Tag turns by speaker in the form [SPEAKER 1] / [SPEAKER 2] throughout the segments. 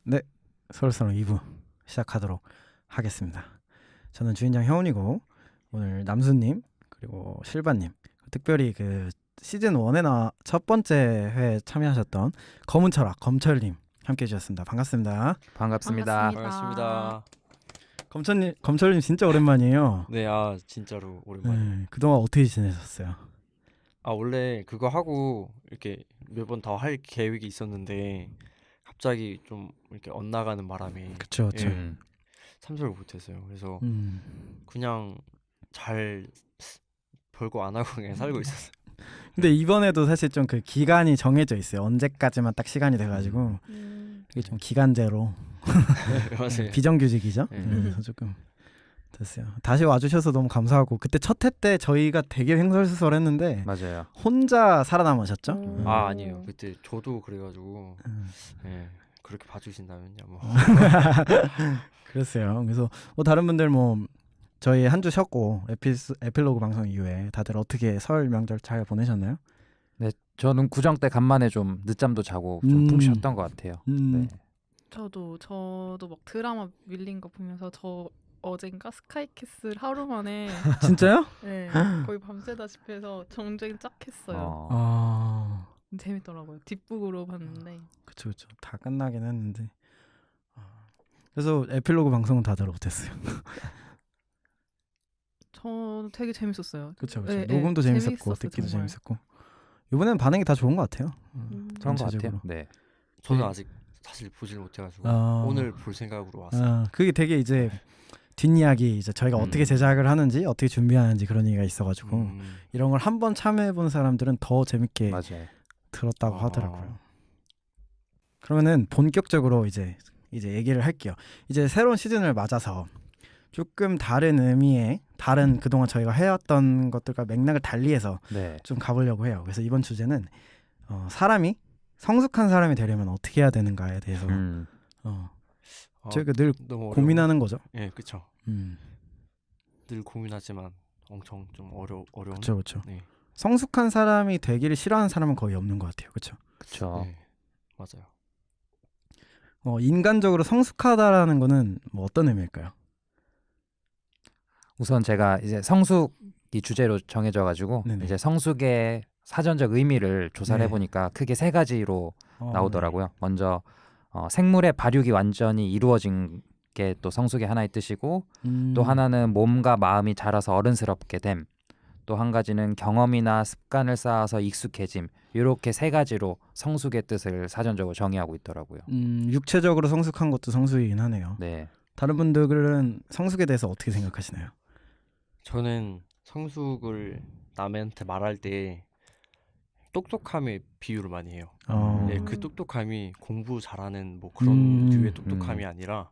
[SPEAKER 1] 네, 서울살롱 2부 시작하도록 하겠습니다. 저는 주인장 혜원이고 오늘 남수님 그리고 실바님 특별히 그 시즌 1에 첫 번째 회 참여하셨던 검은철학 검철님 함께 해주셨습니다. 반갑습니다.
[SPEAKER 2] 반갑습니다.
[SPEAKER 3] 반갑습니다.
[SPEAKER 1] 검철님 진짜 오랜만이에요.
[SPEAKER 3] 네, 진짜로 오랜만이에요.
[SPEAKER 1] 네, 그동안 어떻게 지내셨어요?
[SPEAKER 3] 원래 그거 하고 이렇게 매번 더 할 계획이 있었는데 갑자기 좀 이렇게 엇나가는 바람에
[SPEAKER 1] 그쵸.
[SPEAKER 3] 참석을 못했어요. 그래서
[SPEAKER 1] 음.
[SPEAKER 3] 그냥 잘 별거 안 하고 그냥 살고 있었어요.
[SPEAKER 1] 근데 이번에도 사실 좀 그 기간이 정해져 있어요. 언제까지만 딱 시간이 돼가지고 이게 좀 기간제로
[SPEAKER 3] 맞아요.
[SPEAKER 1] 비정규직이죠.
[SPEAKER 3] 네.
[SPEAKER 1] 그래서 조금 됐어요. 다시 와주셔서 너무 감사하고 그때 첫 회 때 저희가 되게 횡설수설했는데
[SPEAKER 2] 맞아요.
[SPEAKER 1] 혼자 살아남으셨죠?
[SPEAKER 3] 아니에요. 그때 저도 그래가지고 그렇게 봐주신다면요. 뭐.
[SPEAKER 1] 그랬어요. 그래서 뭐 다른 분들 뭐 저희 한 주 쉬었고 에필로그 방송 이후에 다들 어떻게 설 명절 잘 보내셨나요?
[SPEAKER 2] 네, 저는 구정 때 간만에 좀 늦잠도 자고 좀 푹 쉬었던 것 같아요. 네.
[SPEAKER 4] 저도 막 드라마 밀린 거 보면서 저 어젠가 스카이캐슬 하루 만에
[SPEAKER 1] 진짜요?
[SPEAKER 4] 네, 거의 밤새다시피 해서 정주행 쫙 했어요. 재밌더라고요. 뒷북으로 봤는데.
[SPEAKER 1] 그쵸. 다 끝나긴 했는데. 그래서 에필로그 방송은 다들 어땠어요?
[SPEAKER 4] 저 되게 재밌었어요.
[SPEAKER 1] 그쵸.
[SPEAKER 4] 네,
[SPEAKER 1] 녹음도 재밌었고
[SPEAKER 4] 재밌었어요,
[SPEAKER 1] 듣기도
[SPEAKER 4] 정말.
[SPEAKER 1] 재밌었고 이번에는 반응이 다 좋은 것 같아요.
[SPEAKER 2] 그런 것
[SPEAKER 1] 전체적으로.
[SPEAKER 2] 같아요. 네.
[SPEAKER 3] 저는
[SPEAKER 1] 네.
[SPEAKER 3] 아직 사실 보질 못해가지고
[SPEAKER 1] 아.
[SPEAKER 3] 오늘 볼 생각으로 왔어요.
[SPEAKER 1] 그게 되게 이제 뒷이야기 이제 저희가 어떻게 제작을 하는지 어떻게 준비하는지 그런 얘기가 있어가지고 이런 걸 한번 참여해본 사람들은 더 재밌게
[SPEAKER 2] 맞아요.
[SPEAKER 1] 들었다고 하더라고요. 그러면은 본격적으로 이제 얘기를 할게요. 이제 새로운 시즌을 맞아서 조금 다른 의미의 다른 그동안 저희가 해왔던 것들과 맥락을 달리해서
[SPEAKER 2] 네.
[SPEAKER 1] 좀 가보려고 해요. 그래서 이번 주제는 사람이 성숙한 사람이 되려면 어떻게 해야 되는가에 대해서 저희가 늘
[SPEAKER 3] 너무
[SPEAKER 1] 고민하는 거죠.
[SPEAKER 3] 네, 그렇죠. 늘 고민하지만 엄청 좀 어려운.
[SPEAKER 1] 그렇죠.
[SPEAKER 3] 네.
[SPEAKER 1] 성숙한 사람이 되기를 싫어하는 사람은 거의 없는 것 같아요. 그렇죠.
[SPEAKER 2] 그렇죠.
[SPEAKER 3] 네, 맞아요.
[SPEAKER 1] 인간적으로 성숙하다라는 거는 뭐 어떤 의미일까요?
[SPEAKER 2] 우선 제가 이제 성숙이 주제로 정해져가지고
[SPEAKER 1] 네네.
[SPEAKER 2] 이제 성숙의 사전적 의미를 조사를
[SPEAKER 1] 네.
[SPEAKER 2] 해보니까 크게 세 가지로 나오더라고요. 먼저 생물의 발육이 완전히 이루어진 게 또 성숙의 하나의 뜻이고 또 하나는 몸과 마음이 자라서 어른스럽게 됨. 또 한 가지는 경험이나 습관을 쌓아서 익숙해짐. 이렇게 세 가지로 성숙의 뜻을 사전적으로 정의하고 있더라고요.
[SPEAKER 1] 육체적으로 성숙한 것도 성숙이긴 하네요.
[SPEAKER 2] 네.
[SPEAKER 1] 다른 분들은 성숙에 대해서 어떻게 생각하시나요?
[SPEAKER 3] 저는 성숙을 남한테 말할 때 똑똑함에 비유를 많이 해요. 네, 그 똑똑함이 공부 잘하는 뭐 그런 류의 똑똑함이 아니라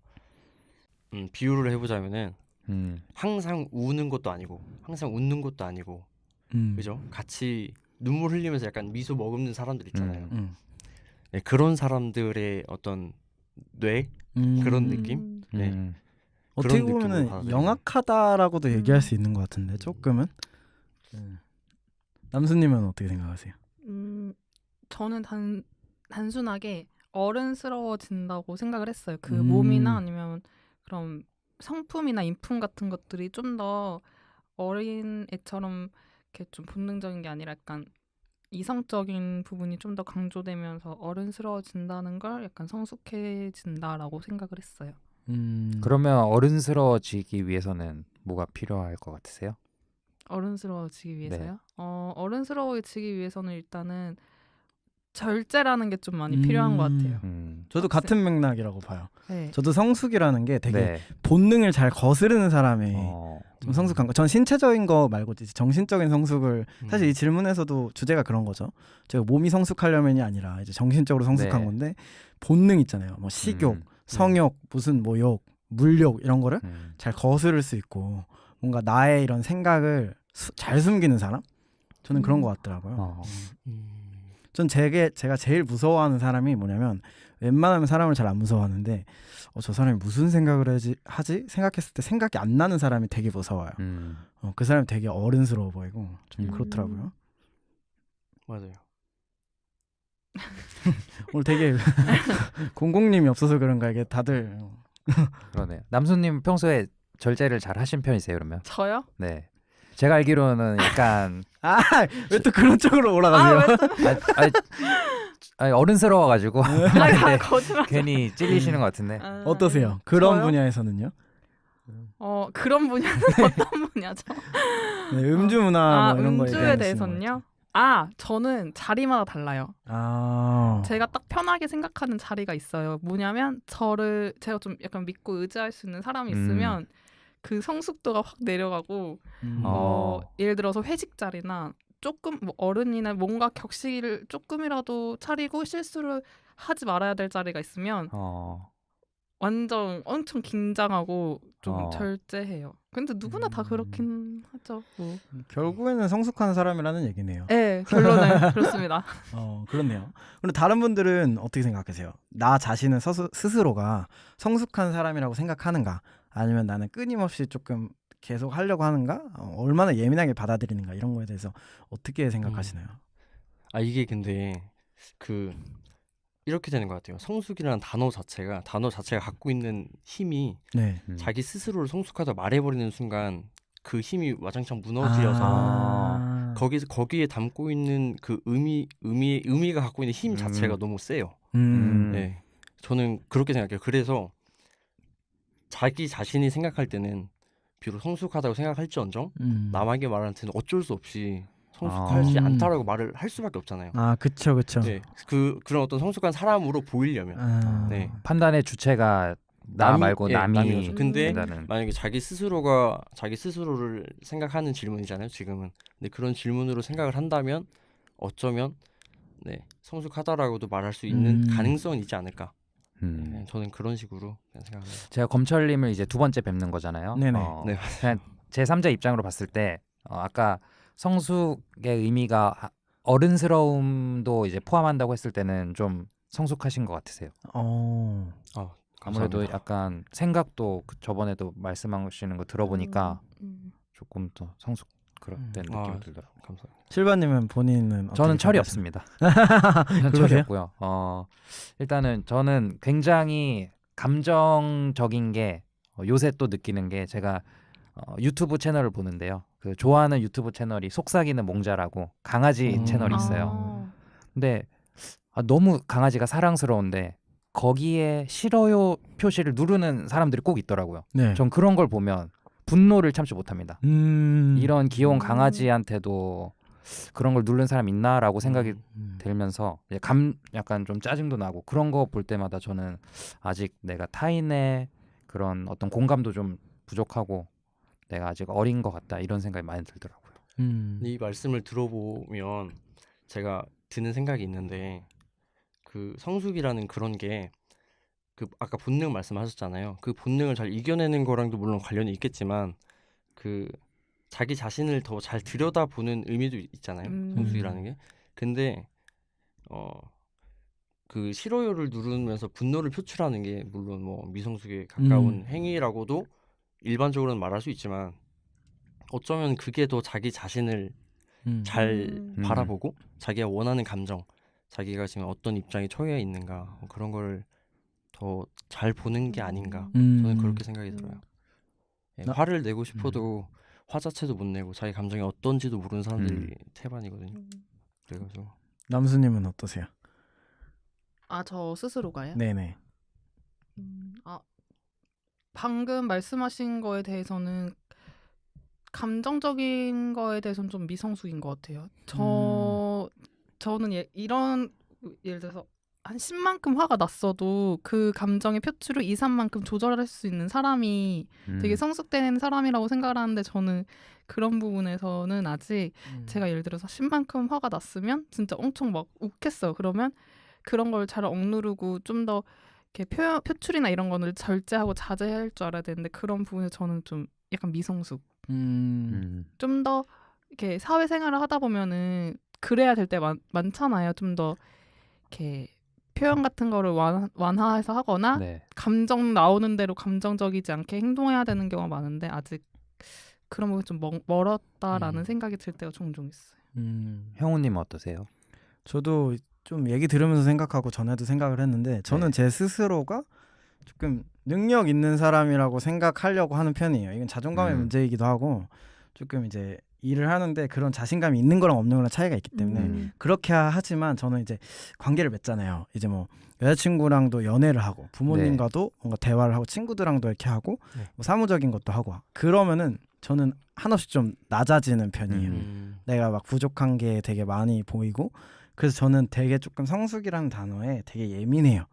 [SPEAKER 3] 비유를 해보자면은 항상 우는 것도 아니고 항상 웃는 것도 아니고 그죠? 같이 눈물 흘리면서 약간 미소 머금는 사람들 있잖아요. 네, 그런 사람들의 어떤 뇌 그런 느낌? 네.
[SPEAKER 1] 어떻게
[SPEAKER 3] 그런 느낌으로
[SPEAKER 1] 보면은
[SPEAKER 3] 받아들여요.
[SPEAKER 1] 영악하다라고도 얘기할 수 있는 것 같은데 조금은. 남수님은 어떻게 생각하세요?
[SPEAKER 4] 저는 단순하게 어른스러워진다고 생각을 했어요. 그 몸이나 아니면 그런 성품이나 인품 같은 것들이 좀 더 어린 애처럼 이렇게 좀 본능적인 게 아니라 약간 이성적인 부분이 좀 더 강조되면서 어른스러워진다는 걸 약간 성숙해진다라고 생각을 했어요.
[SPEAKER 2] 그러면 어른스러워지기 위해서는 뭐가 필요할 것 같으세요?
[SPEAKER 4] 어른스러워지기 위해서요? 어른스러워지기 위해서는 일단은 절제라는 게 좀 많이 필요한 것 같아요.
[SPEAKER 1] 저도 같은 맥락이라고 봐요.
[SPEAKER 4] 네.
[SPEAKER 1] 저도 성숙이라는 게 되게
[SPEAKER 2] 네.
[SPEAKER 1] 본능을 잘 거스르는 사람이 좀 성숙한 거. 전 신체적인 거 말고 이제 정신적인 성숙을 사실 이 질문에서도 주제가 그런 거죠. 제가 몸이 성숙하려면이 아니라 이제 정신적으로 성숙한
[SPEAKER 2] 네.
[SPEAKER 1] 건데 본능 있잖아요. 뭐 식욕, 성욕, 무슨 뭐 욕, 물욕 이런 거를 잘 거스를 수 있고 뭔가 나의 이런 생각을 잘 숨기는 사람? 저는 그런 것 같더라고요. 전 제가 제일 무서워하는 사람이 뭐냐면 웬만하면 사람을 잘 안 무서워하는데 저 사람이 무슨 생각을 하지? 생각했을 때 생각이 안 나는 사람이 되게 무서워요. 그 사람이 되게 어른스러워 보이고 좀 그렇더라고요.
[SPEAKER 3] 맞아요.
[SPEAKER 1] 오늘 되게 공공님이 없어서 그런가 이게 다들
[SPEAKER 2] 그러네요. 남수님 평소에 절제를 잘 하신 편이세요, 그러면?
[SPEAKER 4] 저요?
[SPEAKER 2] 네. 제가 알기로는 약간
[SPEAKER 1] 왜 또 그런 쪽으로 올라가세요?
[SPEAKER 2] 어른스러워가지고
[SPEAKER 4] 아, 거짓말.
[SPEAKER 2] 괜히 찔리시는 것 같은데.
[SPEAKER 1] 어떠세요? 그런
[SPEAKER 4] 저요?
[SPEAKER 1] 분야에서는요?
[SPEAKER 4] 그런 분야는 어떤 분야죠?
[SPEAKER 1] 네, 음주 문화 뭐 이런 거에
[SPEAKER 4] 음주에
[SPEAKER 1] 대한
[SPEAKER 4] 대해서는요? 저는 자리마다 달라요. 제가 딱 편하게 생각하는 자리가 있어요. 뭐냐면 제가 좀 약간 믿고 의지할 수 있는 사람이 있으면 그 성숙도가 확 내려가고 예를 들어서 회식 자리나 조금 뭐 어른이나 뭔가 격식을 조금이라도 차리고 실수를 하지 말아야 될 자리가 있으면 완전 엄청 긴장하고 좀 절제해요. 근데 누구나 다 그렇긴 하죠. 뭐.
[SPEAKER 1] 결국에는 성숙한 사람이라는 얘기네요.
[SPEAKER 4] 네, 결론은 그렇습니다.
[SPEAKER 1] 그렇네요. 그럼 다른 분들은 어떻게 생각하세요? 나 자신은 스스로가 성숙한 사람이라고 생각하는가? 아니면 나는 끊임없이 조금 계속 하려고 하는가? 얼마나 예민하게 받아들이는가? 이런 거에 대해서 어떻게 생각하시나요?
[SPEAKER 3] 이게 근데 이렇게 되는 것 같아요. 성숙이라는 단어 자체가 갖고 있는 힘이
[SPEAKER 1] 네.
[SPEAKER 3] 자기 스스로를 성숙하다 말해버리는 순간 그 힘이 와장창 무너지어서 거기에 담고 있는 그 의미가 갖고 있는 힘 자체가 너무 세요. 네, 저는 그렇게 생각해요. 그래서 자기 자신이 생각할 때는 비록 성숙하다고 생각할지언정 남에게 말할 때는 어쩔 수 없이 성숙하지 않다라고 말을 할 수밖에 없잖아요.
[SPEAKER 1] 그쵸.
[SPEAKER 3] 네, 그런 어떤 성숙한 사람으로 보이려면 네.
[SPEAKER 2] 판단의 주체가 나 말고 남이.
[SPEAKER 3] 남이죠. 근데
[SPEAKER 2] 판단은.
[SPEAKER 3] 만약에 자기 스스로를 생각하는 질문이잖아요. 지금은. 근데 그런 질문으로 생각을 한다면 어쩌면 성숙하다라고도 말할 수 있는 가능성은 있지 않을까. 네, 저는 그런 식으로 그냥 생각합니다.
[SPEAKER 2] 제가 검철님을 이제 두 번째 뵙는 거잖아요.
[SPEAKER 1] 네네.
[SPEAKER 3] 네.
[SPEAKER 2] 그냥 제3자 입장으로 봤을 때 아까 성숙의 의미가 어른스러움도 이제 포함한다고 했을 때는 좀 성숙하신 것 같으세요. 아무래도 약간 생각도 저번에도 말씀하시는 거 들어보니까 조금 더 성숙 그런 느낌이 들더라고요.
[SPEAKER 3] 감사합니다.
[SPEAKER 1] 실바님은 본인은
[SPEAKER 2] 저는 철이 없습니다. 저는 철이 없고요. 일단은 저는 굉장히 감정적인 게 요새 또 느끼는 게 제가 유튜브 채널을 보는데요. 그 좋아하는 유튜브 채널이 속삭이는 몽자라고 강아지 채널이 있어요. 근데 너무 강아지가 사랑스러운데 거기에 싫어요 표시를 누르는 사람들이 꼭 있더라고요.
[SPEAKER 1] 네.
[SPEAKER 2] 전 그런 걸 보면 분노를 참지 못합니다. 이런 귀여운 강아지한테도 그런 걸 누른 사람 있나라고 생각이 들면서 약간 좀 짜증도 나고 그런 거 볼 때마다 저는 아직 내가 타인의 그런 어떤 공감도 좀 부족하고 내가 아직 어린 것 같다 이런 생각이 많이 들더라고요.
[SPEAKER 3] 이 말씀을 들어보면 제가 드는 생각이 있는데 그 성숙이라는 그런 게 그 아까 본능 말씀하셨잖아요. 그 본능을 잘 이겨내는 거랑도 물론 관련이 있겠지만 그 자기 자신을 더 잘 들여다보는 의미도 있잖아요. 성숙이라는 게. 근데 그 싫어요를 누르면서 분노를 표출하는 게 물론 뭐 미성숙에 가까운 행위라고도 일반적으로는 말할 수 있지만 어쩌면 그게 더 자기 자신을 잘 바라보고 자기가 원하는 감정, 자기가 지금 어떤 입장에 처해 있는가 그런 걸 더 잘 보는 게 아닌가. 저는 그렇게 생각이 들어요. 화를 내고 싶어도 화 자체도 못 내고 자기 감정이 어떤지도 모르는 사람들이 태반이거든요. 그래가지고
[SPEAKER 1] 남수님은 어떠세요?
[SPEAKER 4] 저 스스로가요?
[SPEAKER 1] 네네.
[SPEAKER 4] 방금 말씀하신 거에 대해서는 감정적인 거에 대해서는 좀 미성숙인 것 같아요. 저는 예를 들어서 한 10만큼 화가 났어도 그 감정의 표출을 2, 3만큼 조절할 수 있는 사람이 되게 성숙된 사람이라고 생각을 하는데 저는 그런 부분에서는 아직 제가 예를 들어서 10만큼 화가 났으면 진짜 엄청 막 욱했어요. 그러면 그런 걸 잘 억누르고 좀 더 이렇게 표출이나 이런 거는 절제하고 자제해야 할 줄 알아야 되는데 그런 부분에 저는 좀 약간 미성숙. 좀 더 이렇게 사회생활을 하다 보면은 그래야 될 때 많잖아요. 좀 더 이렇게 표현 같은 거를 완화해서 하거나 감정 나오는 대로 감정적이지 않게 행동해야 되는 경우가 많은데 아직 그런 부분이 좀 멀었다라는 생각이 들 때가 종종 있어요.
[SPEAKER 2] 형우님 어떠세요?
[SPEAKER 1] 저도 좀 얘기 들으면서 생각하고 전에도 생각을 했는데 저는 제 스스로가 조금 능력 있는 사람이라고 생각하려고 하는 편이에요. 이건 자존감의 문제이기도 하고 조금 이제 일을 하는데 그런 자신감이 있는 거랑 없는 거랑 차이가 있기 때문에 그렇게 하지만 저는 이제 관계를 맺잖아요. 이제 뭐 여자친구랑도 연애를 하고 부모님과도 뭔가 대화를 하고 친구들랑도 이렇게 하고 뭐 사무적인 것도 하고 그러면은 저는 한없이 좀 낮아지는 편이에요. 내가 막 부족한 게 되게 많이 보이고 그래서 저는 되게 조금 성숙이라는 단어에 되게 예민해요.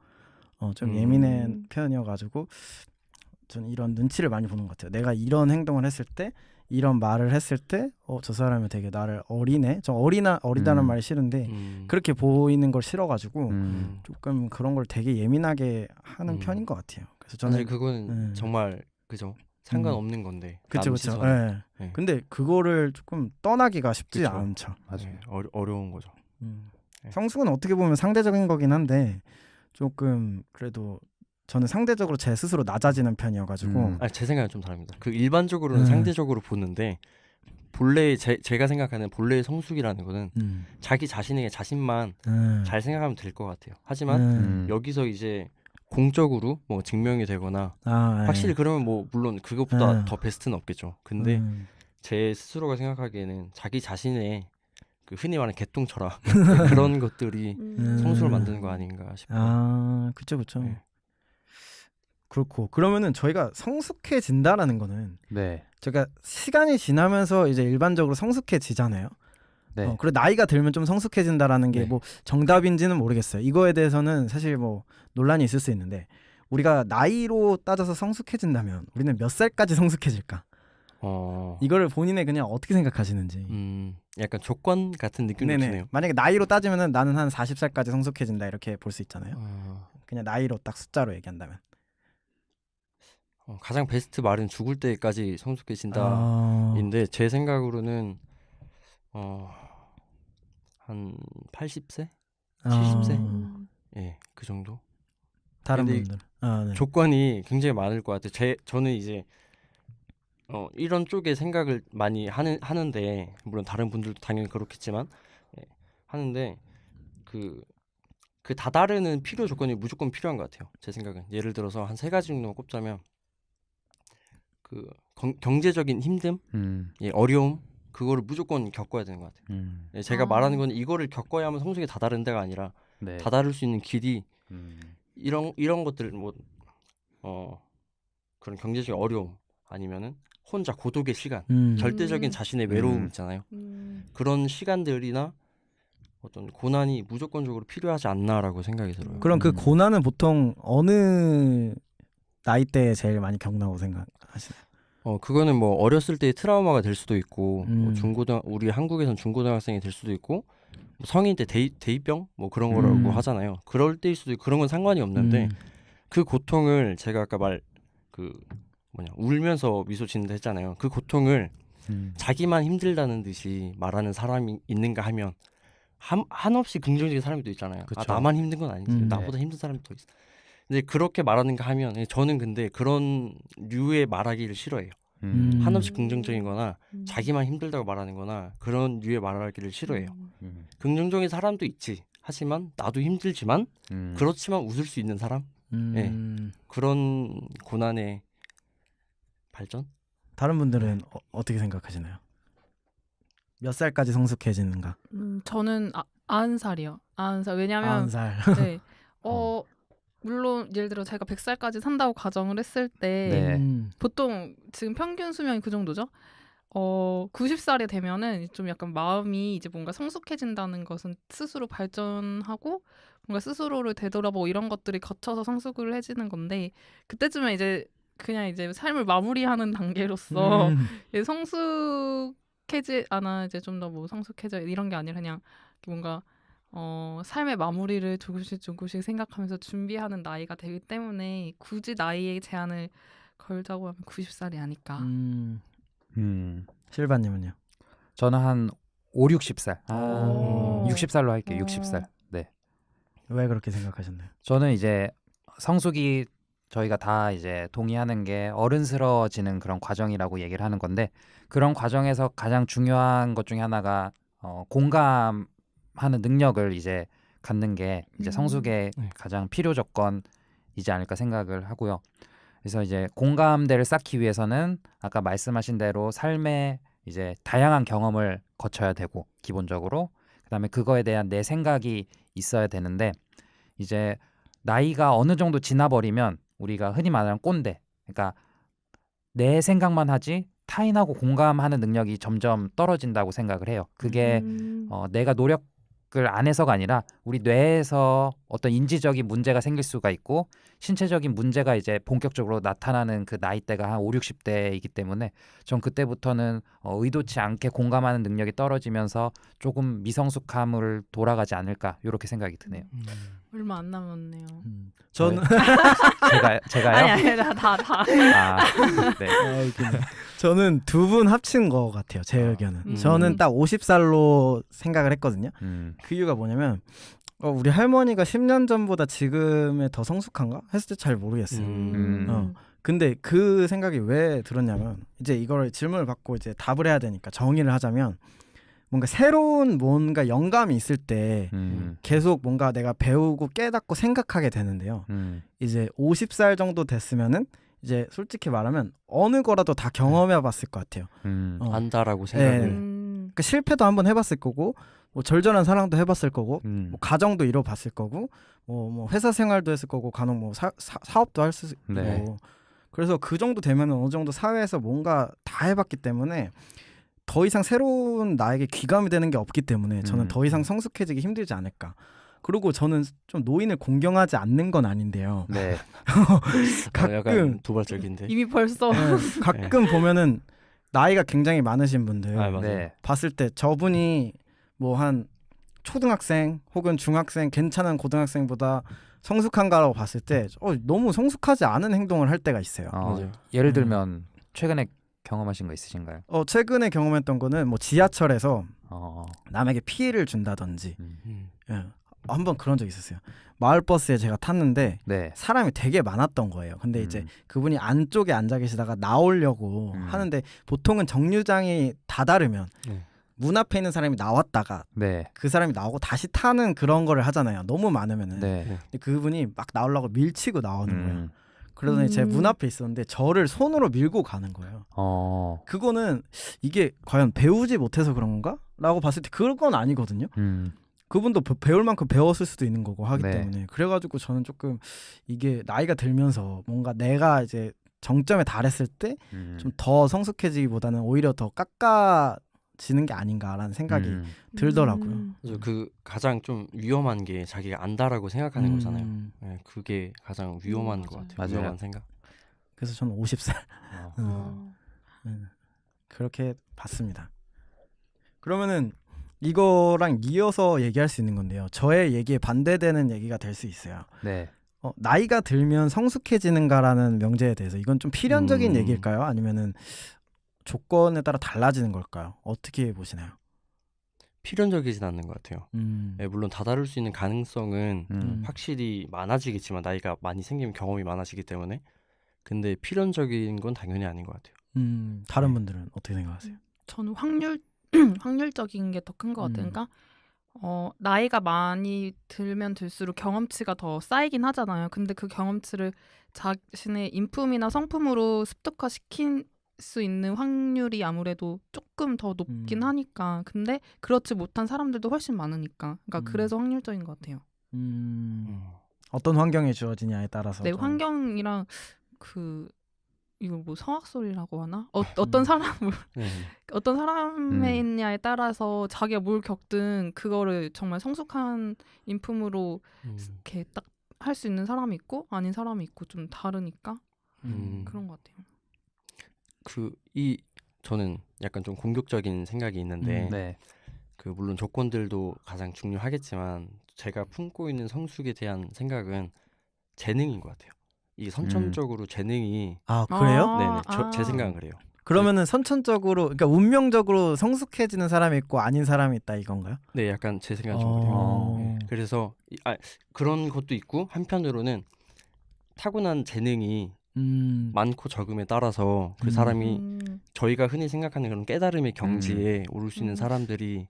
[SPEAKER 1] 좀 예민한 편이어가지고 저는 이런 눈치를 많이 보는 것 같아요. 내가 이런 행동을 했을 때 이런 말을 했을 때 저 사람이 되게 나를 어리네. 저 어리다는 말이 싫은데 그렇게 보이는 걸 싫어가지고 조금 그런 걸 되게 예민하게 하는 편인 것 같아요. 그래서 저는
[SPEAKER 3] 사실 그거는 정말 그죠. 상관없는 건데.
[SPEAKER 1] 그렇죠. 네. 근데 그거를 조금 떠나기가 쉽지 않죠.
[SPEAKER 3] 맞아요. 네, 어려운 거죠.
[SPEAKER 1] 성숙은 어떻게 보면 상대적인 거긴 한데 조금 그래도 저는 상대적으로 제 스스로 낮아지는 편이어가지고
[SPEAKER 3] 제 생각은 좀 다릅니다. 그 일반적으로는 상대적으로 보는데 본래 제가 생각하는 본래의 성숙이라는 거는 자기 자신에게 자신만 잘 생각하면 될 것 같아요. 하지만 여기서 이제 공적으로 뭐 증명이 되거나 확실히 그러면 뭐 물론 그것보다 더 베스트는 없겠죠. 근데 제 스스로가 생각하기에는 자기 자신의 그 흔히 말하는 개똥철학 그런 것들이 성숙을 만드는 거 아닌가 싶어요.
[SPEAKER 1] 그렇죠. 네. 그렇고 그러면은 저희가 성숙해진다라는 거는 저희가 시간이 지나면서 이제 일반적으로 성숙해지잖아요. 그리고 나이가 들면 좀 성숙해진다라는 게 뭐 정답인지는 모르겠어요. 이거에 대해서는 사실 뭐 논란이 있을 수 있는데 우리가 나이로 따져서 성숙해진다면 우리는 몇 살까지 성숙해질까? 이거를 본인의 그냥 어떻게 생각하시는지.
[SPEAKER 3] 약간 조건 같은 느낌이 드네요.
[SPEAKER 1] 만약에 나이로 따지면은 나는 한 40살까지 성숙해진다 이렇게 볼 수 있잖아요. 그냥 나이로 딱 숫자로 얘기한다면.
[SPEAKER 3] 가장 베스트 말은 죽을 때까지 성숙해진다인데 제 생각으로는 한 80세? 70세? 예, 그 정도.
[SPEAKER 1] 다른 분들
[SPEAKER 3] 조건이 굉장히 많을 것 같아요. 저는 이제 이런 쪽의 생각을 많이 하는데 물론 다른 분들도 당연히 그렇겠지만 하는데 그 다다르는 필요 조건이 무조건 필요한 것 같아요. 제 생각은 예를 들어서 한 3가지 정도 꼽자면 그 경제적인 힘듦, 어려움 그거를 무조건 겪어야 되는 것 같아요. 제가 말하는 건 이거를 겪어야만 성숙에 다다른 데가 아니라 다다를 수 있는 길이 이런 것들 뭐 그런 경제적인 어려움 아니면은 혼자 고독의 시간, 절대적인 자신의 외로움 있잖아요. 그런 시간들이나 어떤 고난이 무조건적으로 필요하지 않나라고 생각이 들어요.
[SPEAKER 1] 그럼 그 고난은 보통 어느 나이대에 제일 많이 겪나고 생각하시나요?
[SPEAKER 3] 그거는 뭐 어렸을 때의 트라우마가 될 수도 있고 뭐 우리 한국에선 중고등학생이 될 수도 있고 뭐 성인 때 대입병 뭐 그런 거라고 하잖아요. 그럴 때일 수도 있고 그런 건 상관이 없는데 그 고통을 제가 아까 울면서 미소 짓는다 했잖아요. 그 고통을 자기만 힘들다는 듯이 말하는 사람이 있는가 하면 한없이 긍정적인 사람이 또 있잖아요. 나만 힘든 건 아니지. 나보다 힘든 사람이 더 있어. 근데 그렇게 말하는가 하면 저는 근데 그런 류의 말하기를 싫어해요. 한없이 긍정적인 거나 자기만 힘들다고 말하는 거나 그런 류의 말하기를 싫어해요. 긍정적인 사람도 있지. 하지만 나도 힘들지만 그렇지만 웃을 수 있는 사람? 그런 고난의 발전?
[SPEAKER 1] 다른 분들은 어떻게 생각하시나요? 몇 살까지 성숙해지는가?
[SPEAKER 4] 저는 90살이요. 90살. 왜냐면
[SPEAKER 1] 90살.
[SPEAKER 4] 물론 예를 들어 제가 100살까지 산다고 가정을 했을 때 보통 지금 평균 수명이 그 정도죠. 90살이 되면은 좀 약간 마음이 이제 뭔가 성숙해진다는 것은 스스로 발전하고 뭔가 스스로를 되돌아보고 이런 것들이 거쳐서 성숙을 해지는 건데 그때쯤에 이제 그냥 이제 삶을 마무리하는 단계로서 성숙해지 않아 이제 좀 더 뭐 성숙해져 이런 게 아니라 그냥 뭔가 삶의 마무리를 조금씩 생각하면서 준비하는 나이가 되기 때문에 굳이 나이에 제한을 걸자고 하면 90살이 아닐까.
[SPEAKER 1] 실바님은요?
[SPEAKER 2] 저는 한 5, 60살. 60살로 할게요. 60살. 네.
[SPEAKER 1] 왜 그렇게 생각하셨나요?
[SPEAKER 2] 저는 이제 성숙이 저희가 다 이제 동의하는 게 어른스러워지는 그런 과정이라고 얘기를 하는 건데 그런 과정에서 가장 중요한 것 중에 하나가 공감하는 능력을 이제 갖는 게 이제 성숙의
[SPEAKER 3] 네.
[SPEAKER 2] 가장 필요 조건이지 않을까 생각을 하고요. 그래서 이제 공감대를 쌓기 위해서는 아까 말씀하신 대로 삶의 이제 다양한 경험을 거쳐야 되고 기본적으로 그다음에 그거에 대한 내 생각이 있어야 되는데 이제 나이가 어느 정도 지나버리면 우리가 흔히 말하는 꼰대, 그러니까 내 생각만 하지 타인하고 공감하는 능력이 점점 떨어진다고 생각을 해요. 그게 내가 노력을 안 해서가 아니라 우리 뇌에서 어떤 인지적인 문제가 생길 수가 있고 신체적인 문제가 이제 본격적으로 나타나는 그 나이대가 한 5, 60대이기 때문에 전 그때부터는 의도치 않게 공감하는 능력이 떨어지면서 조금 미성숙함을 돌아가지 않을까 이렇게 생각이 드네요.
[SPEAKER 4] 얼마 안 남았네요.
[SPEAKER 1] 저는
[SPEAKER 2] 제가요?
[SPEAKER 4] 아니 다.
[SPEAKER 2] 아, 네.
[SPEAKER 1] 저는 두 분 합친 것 같아요. 제 의견은. 저는 딱 50살로 생각을 했거든요. 그 이유가 뭐냐면 우리 할머니가 10년 전보다 지금에 더 성숙한가? 했을 때 잘 모르겠어요. 근데 그 생각이 왜 들었냐면 이제 이걸 질문을 받고 이제 답을 해야 되니까 정의를 하자면 뭔가 새로운 뭔가 영감이 있을 때 계속 뭔가 내가 배우고 깨닫고 생각하게 되는데요. 이제 50살 정도 됐으면은 이제 솔직히 말하면 어느 거라도 다 경험해봤을 것 같아요.
[SPEAKER 3] 안다라고 생각을.
[SPEAKER 1] 네. 그러니까 실패도 한번 해봤을 거고, 뭐 절전한 사랑도 해봤을 거고, 뭐 가정도 이뤄봤을 거고, 뭐 회사 생활도 했을 거고, 간혹 뭐 사업도 할 수 있고.
[SPEAKER 2] 네.
[SPEAKER 1] 그래서 그 정도 되면 어느 정도 사회에서 뭔가 다 해봤기 때문에 더 이상 새로운 나에게 귀감이 되는 게 없기 때문에 저는 더 이상 성숙해지기 힘들지 않을까. 그리고 저는 좀 노인을 공경하지 않는 건 아닌데요.
[SPEAKER 2] 네.
[SPEAKER 1] 가끔
[SPEAKER 3] 약간 도발적인데.
[SPEAKER 4] 이미 벌써
[SPEAKER 1] 가끔 보면은 나이가 굉장히 많으신 분들
[SPEAKER 3] 맞아요.
[SPEAKER 2] 네.
[SPEAKER 1] 봤을 때 저분이 뭐 한 초등학생 혹은 중학생 괜찮은 고등학생보다 성숙한가라고 봤을 때 너무 성숙하지 않은 행동을 할 때가 있어요.
[SPEAKER 3] 맞아요.
[SPEAKER 2] 예를 들면 최근에 경험하신 거 있으신가요?
[SPEAKER 1] 최근에 경험했던 거는 뭐 지하철에서 남에게 피해를 준다든지 예. 한번 그런 적 있었어요. 마을버스에 제가 탔는데
[SPEAKER 2] 네.
[SPEAKER 1] 사람이 되게 많았던 거예요. 근데 이제 그분이 안쪽에 앉아 계시다가 나오려고 하는데 보통은 정류장이 다다르면 문 앞에 있는 사람이 나왔다가
[SPEAKER 2] 네.
[SPEAKER 1] 그 사람이 나오고 다시 타는 그런 거를 하잖아요. 너무 많으면은.
[SPEAKER 2] 네.
[SPEAKER 1] 근데 그분이 막 나오려고 밀치고 나오는 거예요. 그러더니 제 문 앞에 있었는데 저를 손으로 밀고 가는 거예요. 그거는 이게 과연 배우지 못해서 그런 건가? 라고 봤을 때 그건 아니거든요. 그분도 배울 만큼 배웠을 수도 있는 거고 하기
[SPEAKER 2] 네.
[SPEAKER 1] 때문에 그래가지고 저는 조금 이게 나이가 들면서 뭔가 내가 이제 정점에 달했을 때 좀 더 성숙해지기보다는 오히려 더 깎아지는 게 아닌가라는 생각이 들더라고요.
[SPEAKER 3] 그래서 그 가장 좀 위험한 게 자기가 안다라고 생각하는 거잖아요. 네, 그게 가장 위험한 것 같아요.
[SPEAKER 2] 맞아요.
[SPEAKER 3] 위험한 생각.
[SPEAKER 1] 그래서 저는 50살 그렇게 봤습니다. 그러면은 이거랑 이어서 얘기할 수 있는 건데요. 저의 얘기에 반대되는 얘기가 될 수 있어요.
[SPEAKER 2] 네.
[SPEAKER 1] 나이가 들면 성숙해지는가라는 명제에 대해서 이건 좀 필연적인 얘기일까요? 아니면은 조건에 따라 달라지는 걸까요? 어떻게 보시나요?
[SPEAKER 3] 필연적이진 않는 것 같아요. 네, 물론 다다를 수 있는 가능성은 확실히 많아지겠지만 나이가 많이 생기면 경험이 많아지기 때문에 근데 필연적인 건 당연히 아닌 것 같아요.
[SPEAKER 1] 다른 분들은 어떻게 생각하세요?
[SPEAKER 4] 저는 확률적인 게 더 큰 것 같아요. 그러니까 나이가 많이 들면 들수록 경험치가 더 쌓이긴 하잖아요. 근데 그 경험치를 자신의 인품이나 성품으로 습득화시킬 수 있는 확률이 아무래도 조금 더 높긴 하니까. 근데 그렇지 못한 사람들도 훨씬 많으니까. 그러니까 그래서 확률적인 것 같아요.
[SPEAKER 1] 어떤 환경에 주어지냐에 따라서
[SPEAKER 4] 네,
[SPEAKER 1] 좀...
[SPEAKER 4] 환경이랑 이걸 뭐 성악설이라고 하나? 어떤 사람을 어떤 사람이냐에 따라서 자기가 뭘 겪든 그거를 정말 성숙한 인품으로 이렇게 딱 할 수 있는 사람이 있고 아닌 사람이 있고 좀 다르니까 그런 것 같아요.
[SPEAKER 3] 저는 약간 좀 공격적인 생각이 있는데
[SPEAKER 2] 네.
[SPEAKER 3] 물론 조건들도 가장 중요하겠지만 제가 품고 있는 성숙에 대한 생각은 재능인 것 같아요. 이 선천적으로 재능이
[SPEAKER 1] 그래요?
[SPEAKER 3] 네네. 제 생각은 그래요.
[SPEAKER 1] 그러면은 선천적으로 그러니까 운명적으로 성숙해지는 사람이 있고 아닌 사람이 있다 이건가요?
[SPEAKER 3] 네, 약간 제 생각은 좀 그래요. 네. 그래서 그런 것도 있고 한편으로는 타고난 재능이 많고 적음에 따라서 그 사람이 저희가 흔히 생각하는 그런 깨달음의 경지에 오를 수 있는 사람들이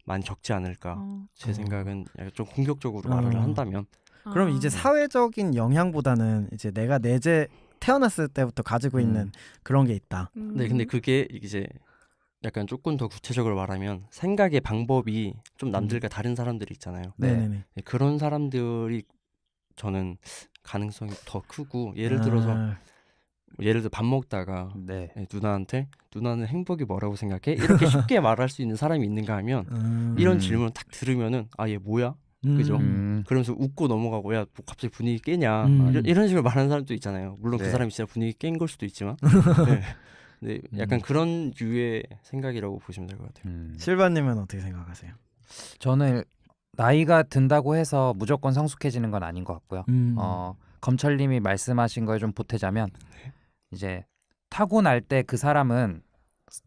[SPEAKER 3] 많이 적지 않을까. 제
[SPEAKER 1] 어.
[SPEAKER 3] 생각은 약간 좀 공격적으로
[SPEAKER 1] 어.
[SPEAKER 3] 말을 한다면
[SPEAKER 1] 그럼 이제
[SPEAKER 4] 아.
[SPEAKER 1] 사회적인 영향보다는 이제 내가 내재 태어났을 때부터 가지고 있는 그런 게 있다.
[SPEAKER 3] 네, 근데 그게 이제 약간 조금 더 구체적으로 말하면 생각의 방법이 좀 남들과 다른 사람들이 있잖아요.
[SPEAKER 2] 네.
[SPEAKER 1] 네네네.
[SPEAKER 3] 네, 그런 사람들이 저는 가능성이 더 크고 예를 들어서 밥 먹다가
[SPEAKER 2] 네.
[SPEAKER 3] 네, 누나한테 누나는 행복이 뭐라고 생각해? 이렇게 쉽게 말할 수 있는 사람이 있는가 하면 이런 질문을 딱 들으면은 아 얘 뭐야? 그죠? 그러면서 웃고 넘어가고 야 뭐 갑자기 분위기 깨냐 이런 식으로 말하는 사람도 있잖아요. 물론
[SPEAKER 2] 네.
[SPEAKER 3] 그 사람이 진짜 분위기 깬 걸 수도 있지만 네. 네, 약간 그런 류의 생각이라고 보시면 될 것 같아요.
[SPEAKER 1] 실바님은 어떻게 생각하세요?
[SPEAKER 2] 저는 나이가 든다고 해서 무조건 성숙해지는 건 아닌 것 같고요. 검철님이 말씀하신 걸 좀 보태자면 이제 타고날 때 그 사람은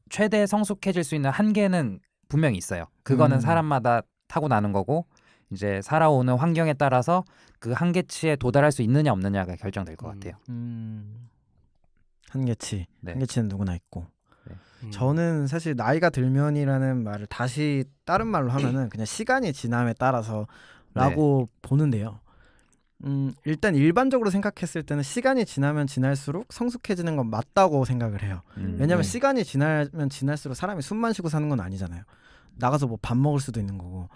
[SPEAKER 2] 최대 성숙해질 수 있는 한계는 분명히 있어요. 그거는 사람마다 타고나는 거고 이제 살아오는 환경에 따라서 그 한계치에 도달할 수 있느냐 없느냐가 결정될 것 같아요.
[SPEAKER 1] 한계치.
[SPEAKER 2] 네.
[SPEAKER 1] 한계치는 누구나 있고.
[SPEAKER 3] 음.
[SPEAKER 1] 저는 사실 나이가 들면이라는 말을 다시 다른 말로 하면은 그냥 시간이 지남에 따라서라고 보는데요. 일단 일반적으로 생각했을 때는 시간이 지나면 지날수록 성숙해지는 건 맞다고 생각을 해요. 왜냐면
[SPEAKER 3] 네.
[SPEAKER 1] 시간이 지나면 지날수록 사람이 숨만 쉬고 사는 건 아니잖아요. 나가서 뭐 밥 먹을 수도 있는 거고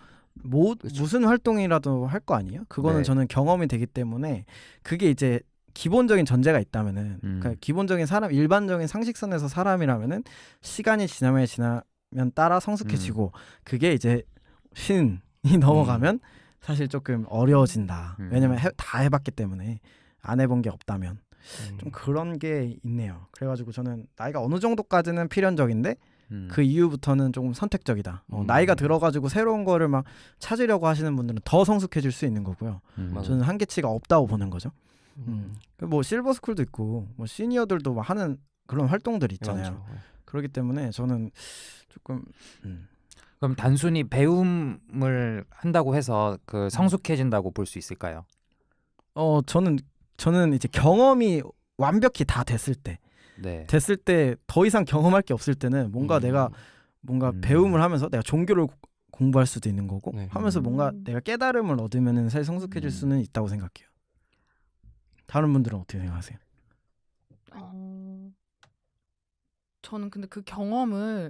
[SPEAKER 3] 그쵸.
[SPEAKER 1] 무슨 활동이라도 할 거 아니에요? 그거는
[SPEAKER 2] 네.
[SPEAKER 1] 저는 경험이 되기 때문에 그게 이제 기본적인 전제가 있다면은 그러니까 기본적인 사람 일반적인 상식선에서 사람이라면은 시간이 지나면 따라 성숙해지고 그게 이제 신이 넘어가면 사실 조금 어려워진다. 왜냐면 다 해봤기 때문에 안 해본 게 없다면 좀 그런 게 있네요. 그래가지고 저는 나이가 어느 정도까지는 필연적인데 그 이후부터는 조금 선택적이다. 나이가 들어가지고 새로운 거를 막 찾으려고 하시는 분들은 더 성숙해질 수 있는 거고요. 저는 한계치가 없다고 보는 거죠. 뭐 실버스쿨도 있고 뭐 시니어들도 막 하는 그런 활동들이 있잖아요.
[SPEAKER 3] 맞죠.
[SPEAKER 1] 그렇기 때문에 저는 조금
[SPEAKER 2] 그럼 단순히 배움을 한다고 해서 그 성숙해진다고 볼 수 있을까요?
[SPEAKER 1] 저는 이제 경험이 완벽히 다 됐을 때 더 이상 경험할 게 없을 때는 뭔가 내가 뭔가 배움을 하면서 내가 종교를 공부할 수도 있는 거고
[SPEAKER 3] 네.
[SPEAKER 1] 하면서 뭔가 내가 깨달음을 얻으면은 사실 성숙해질 수는 있다고 생각해요. 다른 분들은 어떻게 생각하세요?
[SPEAKER 4] 저는 근데 그 경험에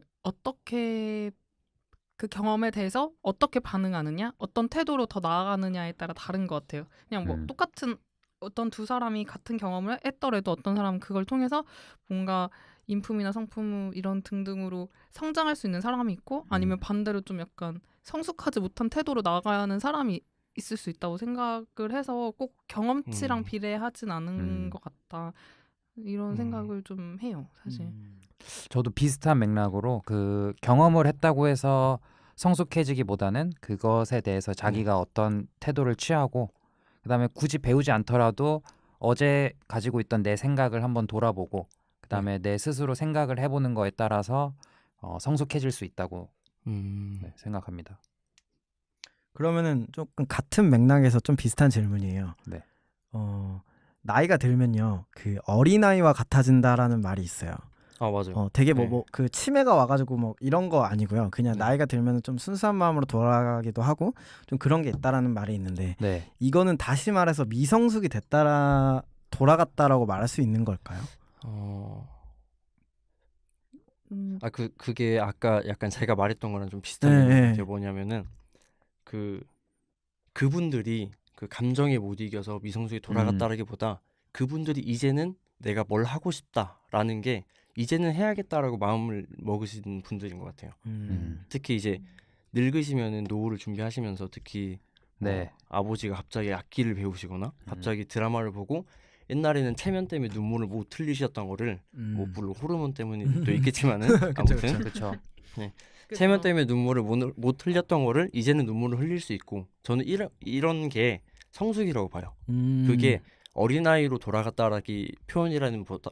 [SPEAKER 4] 대해서 어떻게 반응하느냐, 어떤 태도로 더 나아가느냐에 따라 다른 것 같아요. 그냥 뭐 똑같은 어떤 두 사람이 같은 경험을 했더라도 어떤 사람은 그걸 통해서 뭔가 인품이나 성품 이런 등등으로 성장할 수 있는 사람이 있고 아니면 반대로 좀 약간 성숙하지 못한 태도로 나아가야 하는 사람이 있을 수 있다고 생각을 해서 꼭 경험치랑 비례하진 않은 것 같다. 이런 생각을 좀 해요, 사실.
[SPEAKER 2] 저도 비슷한 맥락으로 그 경험을 했다고 해서 성숙해지기보다는 그것에 대해서 자기가 어떤 태도를 취하고 그다음에 굳이 배우지 않더라도 어제 가지고 있던 내 생각을 한번 돌아보고 그다음에 내 스스로 생각을 해보는 거에 따라서 성숙해질 수 있다고 생각합니다.
[SPEAKER 1] 그러면은 조금 같은 맥락에서 좀 비슷한 질문이에요.
[SPEAKER 2] 네.
[SPEAKER 1] 나이가 들면요, 그 어린아이와 같아진다라는 말이 있어요.
[SPEAKER 3] 아 맞아요.
[SPEAKER 1] 되게
[SPEAKER 3] 네.
[SPEAKER 1] 뭐 그 치매가 와가지고 뭐 이런 거 아니고요. 그냥
[SPEAKER 3] 네.
[SPEAKER 1] 나이가 들면 좀 순수한 마음으로 돌아가기도 하고 좀 그런 게 있다라는 말이 있는데
[SPEAKER 2] 네.
[SPEAKER 1] 이거는 다시 말해서 미성숙이 돌아갔다라고 말할 수 있는 걸까요?
[SPEAKER 3] 그게 아까 약간 제가 말했던 거랑 좀 비슷한
[SPEAKER 1] 네.
[SPEAKER 3] 게 뭐냐면은 그분들이 그 감정에 못 이겨서 미성숙이 돌아갔다라기보다 그분들이 이제는 내가 뭘 하고 싶다라는 게 이제는 해야겠다라고 마음을 먹으신 분들인 것 같아요. 특히 이제 늙으시면은 노후를 준비하시면서 특히
[SPEAKER 2] 네.
[SPEAKER 3] 아버지가 갑자기 악기를 배우시거나 갑자기 드라마를 보고 옛날에는 체면 때문에 눈물을 못 흘리셨던 거를 뭐 물론 호르몬 때문에도 있겠지만은 아무튼
[SPEAKER 2] 그렇죠.
[SPEAKER 3] 체면 때문에 눈물을 못 흘렸던 거를 이제는 눈물을 흘릴 수 있고 저는 이런 게 성숙이라고 봐요. 그게 어린아이로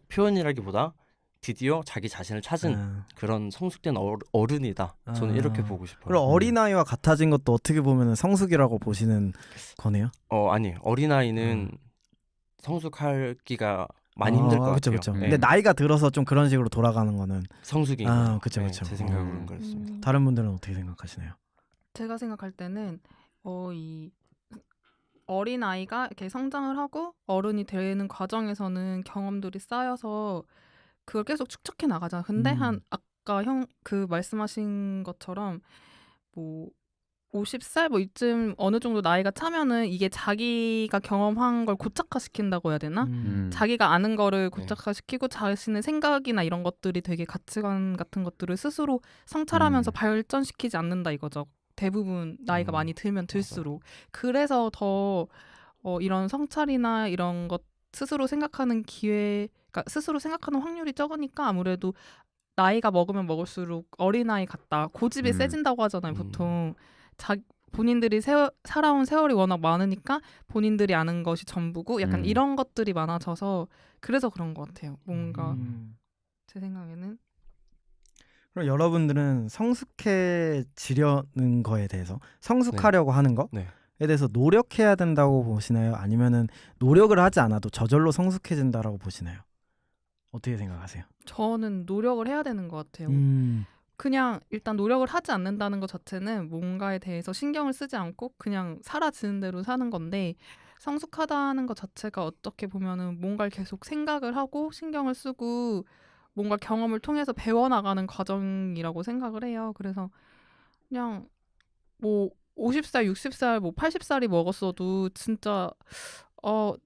[SPEAKER 3] 표현이라기보다 드디어 자기 자신을 찾은 그런 성숙된 어른이다. 저는 이렇게 보고 싶어요.
[SPEAKER 1] 그럼 어린아이와 같아진 것도 어떻게 보면 성숙이라고 보시는 거네요?
[SPEAKER 3] 아니에요. 어린아이는 성숙하기가 많이 힘들 것 같아요.
[SPEAKER 1] 그쵸.
[SPEAKER 3] 네.
[SPEAKER 1] 근데 나이가 들어서 좀 그런 식으로 돌아가는 거는
[SPEAKER 3] 성숙인 거예요.
[SPEAKER 1] 그쵸.
[SPEAKER 3] 제 생각으로는 그렇습니다.
[SPEAKER 1] 다른 분들은 어떻게 생각하시나요?
[SPEAKER 4] 제가 생각할 때는 이 어린 아이가 이렇게 성장을 하고 어른이 되는 과정에서는 경험들이 쌓여서 그걸 계속 축적해 나가잖아. 근데 한 아까 그 말씀하신 것처럼 뭐 50살 뭐 이쯤 어느 정도 나이가 차면은 이게 자기가 경험한 걸 고착화시킨다고 해야 되나? 자기가 아는 거를 고착화시키고 자신의 생각이나 이런 것들이 되게 가치관 같은 것들을 스스로 성찰하면서 발전시키지 않는다 이거죠. 대부분 나이가 많이 들면 들수록. 그래서 더 이런 성찰이나 이런 것 스스로 생각하는 그러니까 스스로 생각하는 확률이 적으니까 아무래도 나이가 먹으면 먹을수록 어린아이 같다. 고집이 세진다고 하잖아요, 보통. 본인들이 살아온 세월이 워낙 많으니까 본인들이 아는 것이 전부고 약간 이런 것들이 많아져서 그래서 그런 것 같아요. 뭔가 제 생각에는.
[SPEAKER 1] 그럼 여러분들은 성숙해지려는 거에 대해서 성숙하려고 하는 거에 대해서 노력해야 된다고 보시나요? 아니면은 노력을 하지 않아도 저절로 성숙해진다라고 보시나요? 어떻게 생각하세요?
[SPEAKER 4] 저는 노력을 해야 되는 것 같아요. 그냥 일단 노력을 하지 않는다는 것 자체는 뭔가에 대해서 신경을 쓰지 않고 그냥 사라지는 대로 사는 건데 성숙하다는 것 자체가 어떻게 보면은 뭔가를 계속 생각을 하고 신경을 쓰고 뭔가 경험을 통해서 배워나가는 과정이라고 생각을 해요. 그래서 그냥 뭐 50살, 60살, 뭐 80살이 먹었어도 진짜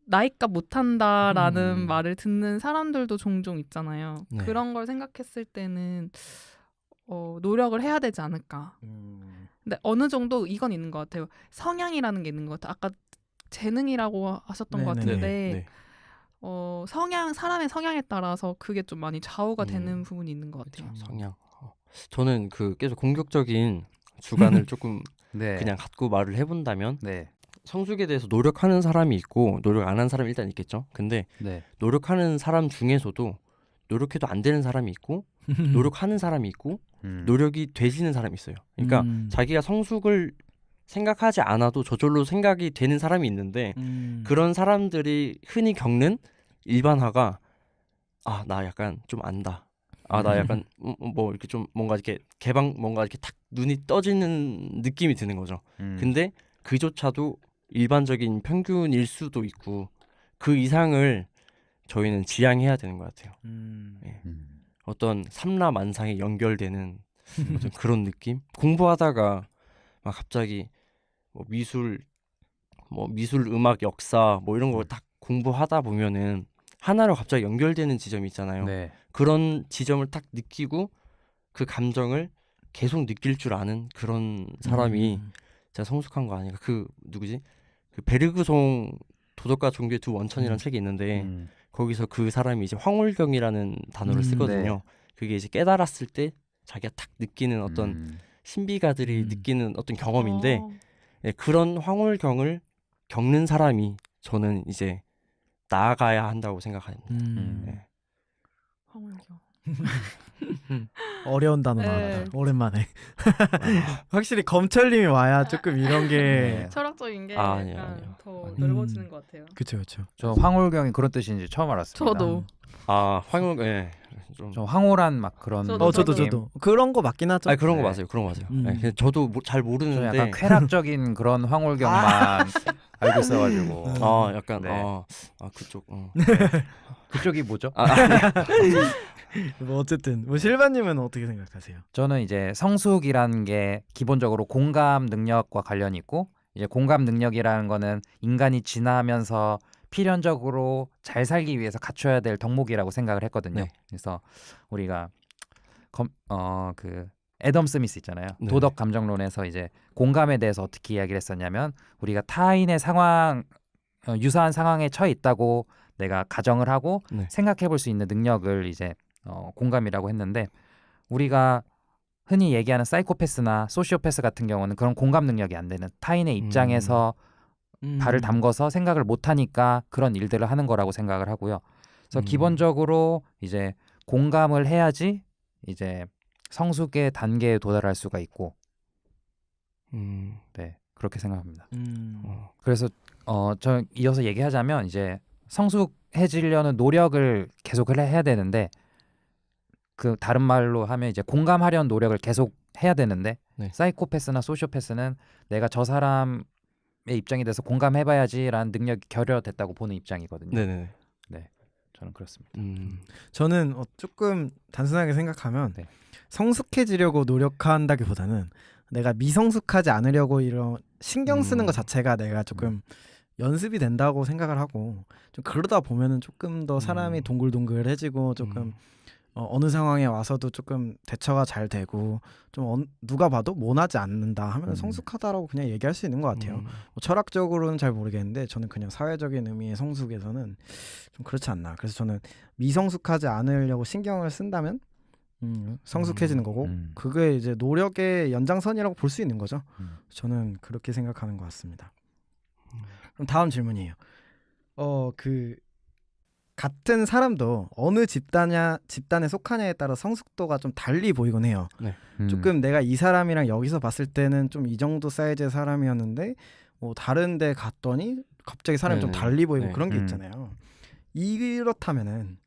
[SPEAKER 4] 나이값 못한다라는 말을 듣는 사람들도 종종 있잖아요.
[SPEAKER 3] 네.
[SPEAKER 4] 그런 걸 생각했을 때는 노력을 해야 되지 않을까. 근데 어느 정도 이건 있는 것 같아요. 성향이라는 게 있는 것 같아요. 아까 재능이라고 하셨던 것 같은데 사람의 성향에 따라서 그게 좀 많이 좌우가 되는 부분이 있는 것 같아요.
[SPEAKER 3] 그쵸, 성향. 저는 그 계속 공격적인 주관을 조금
[SPEAKER 2] 네.
[SPEAKER 3] 그냥 갖고 말을 해본다면 성숙에 대해서 노력하는 사람이 있고 노력 안 하는 사람이 일단 있겠죠. 근데 노력하는 사람 중에서도 노력해도 안 되는 사람이 있고 노력하는 사람이 있고 노력이 되지는 사람이 있어요. 그러니까 자기가 성숙을 생각하지 않아도 저절로 생각이 되는 사람이 있는데 그런 사람들이 흔히 겪는 일반화가 나 약간 좀 안다. 나 약간 뭐 이렇게 좀 뭔가 이렇게 뭔가 이렇게 탁 눈이 떠지는 느낌이 드는 거죠. 근데 그조차도 일반적인 평균일 수도 있고 그 이상을 저희는 지향해야 되는 것 같아요. 어떤 삼라만상에 연결되는 어떤 그런 느낌? 공부하다가 막 갑자기 뭐 미술, 음악, 역사 뭐 이런 걸 딱 공부하다 보면은 하나로 갑자기 연결되는 지점이 있잖아요. 그런 지점을 딱 느끼고 그 감정을 계속 느낄 줄 아는 그런 사람이 진짜 성숙한 거 아닌가. 그 누구지? 그 베르그송 도덕과 종교의 두 원천이라는 책이 있는데 거기서 그 사람이 이제 황홀경이라는 단어를 쓰거든요. 그게 이제 깨달았을 때 자기가 탁 느끼는 어떤 신비가들이 느끼는 어떤 경험인데 그런 황홀경을 겪는 사람이 저는 이제 나아가야 한다고 생각합니다.
[SPEAKER 4] 황홀경.
[SPEAKER 1] 어려운 단어 나왔다. 오랜만에. 확실히 검철님이 와야 조금 이런 게
[SPEAKER 4] 철학적인 게
[SPEAKER 3] 아니요.
[SPEAKER 4] 약간 더 넓어지는 것 같아요.
[SPEAKER 1] 그렇죠.
[SPEAKER 2] 저 황홀경이 그런 뜻인지 처음 알았습니다.
[SPEAKER 4] 저도.
[SPEAKER 3] 황홀
[SPEAKER 2] 좀 황홀한 막 그런.
[SPEAKER 1] 저도 그런 거 맞긴 하죠.
[SPEAKER 3] 그런 거 맞아요. 그런 거 맞아요. 저도 잘 모르는데
[SPEAKER 2] 약간 쾌락적인 그런 황홀경만 알고 있어가지고.
[SPEAKER 3] 약간 그쪽.
[SPEAKER 2] 그쪽이 뭐죠?
[SPEAKER 1] 뭐 어쨌든 뭐 실바님은 어떻게 생각하세요?
[SPEAKER 2] 저는 이제 성숙이라는 게 기본적으로 공감 능력과 관련이 있고 이제 공감 능력이라는 거는 인간이 진화하면서 필연적으로 잘 살기 위해서 갖춰야 될 덕목이라고 생각을 했거든요. 그래서 우리가 그 애덤 스미스 있잖아요. 도덕 감정론에서 이제 공감에 대해서 어떻게 이야기를 했었냐면 우리가 타인의 상황 유사한 상황에 처해 있다고 내가 가정을 하고 생각해 볼 수 있는 능력을 이제 공감이라고 했는데 우리가 흔히 얘기하는 사이코패스나 소시오패스 같은 경우는 그런 공감 능력이 안 되는 타인의 입장에서 발을 담궈서 생각을 못 하니까 그런 일들을 하는 거라고 생각을 하고요. 그래서 기본적으로 이제 공감을 해야지 이제 성숙의 단계에 도달할 수가 있고 그렇게 생각합니다. 그래서 저 이어서 얘기하자면 이제 성숙해지려는 노력을 계속 해야 되는데 그 다른 말로 하면 이제 공감하려는 노력을 계속 해야 되는데
[SPEAKER 3] 네.
[SPEAKER 2] 사이코패스나 소시오패스는 내가 저 사람의 입장이 돼서 공감해봐야지라는 능력이 결여됐다고 보는 입장이거든요.
[SPEAKER 3] 네네.
[SPEAKER 2] 저는 그렇습니다.
[SPEAKER 1] 저는 조금 단순하게 생각하면
[SPEAKER 2] 네.
[SPEAKER 1] 성숙해지려고 노력한다기보다는 내가 미성숙하지 않으려고 이런 신경 쓰는 것 자체가 내가 조금 연습이 된다고 생각을 하고 좀 그러다 보면은 조금 더 사람이 동글동글해지고 조금 어느 상황에 와서도 조금 대처가 잘 되고 좀 누가 봐도 모나지 않는다 하면 성숙하다라고 그냥 얘기할 수 있는 것 같아요. 뭐 철학적으로는 잘 모르겠는데 저는 그냥 사회적인 의미의 성숙에서는 좀 그렇지 않나. 그래서 저는 미성숙하지 않으려고 신경을 쓴다면 성숙해지는 거고 그게 이제 노력의 연장선이라고 볼 수 있는 거죠. 저는 그렇게 생각하는 것 같습니다. 그럼 다음 질문이에요. 그 같은 사람도 어느 집단에 속하냐에 따라 성숙도가 좀 달리 보이곤 해요.
[SPEAKER 3] 네.
[SPEAKER 1] 조금 내가 이 사람이랑 여기서 봤을 때는 좀 이 정도 사이즈의 사람이었는데 뭐 다른 데 갔더니 갑자기 사람이 좀 달리 보이고 그런 게 있잖아요. 이렇다면은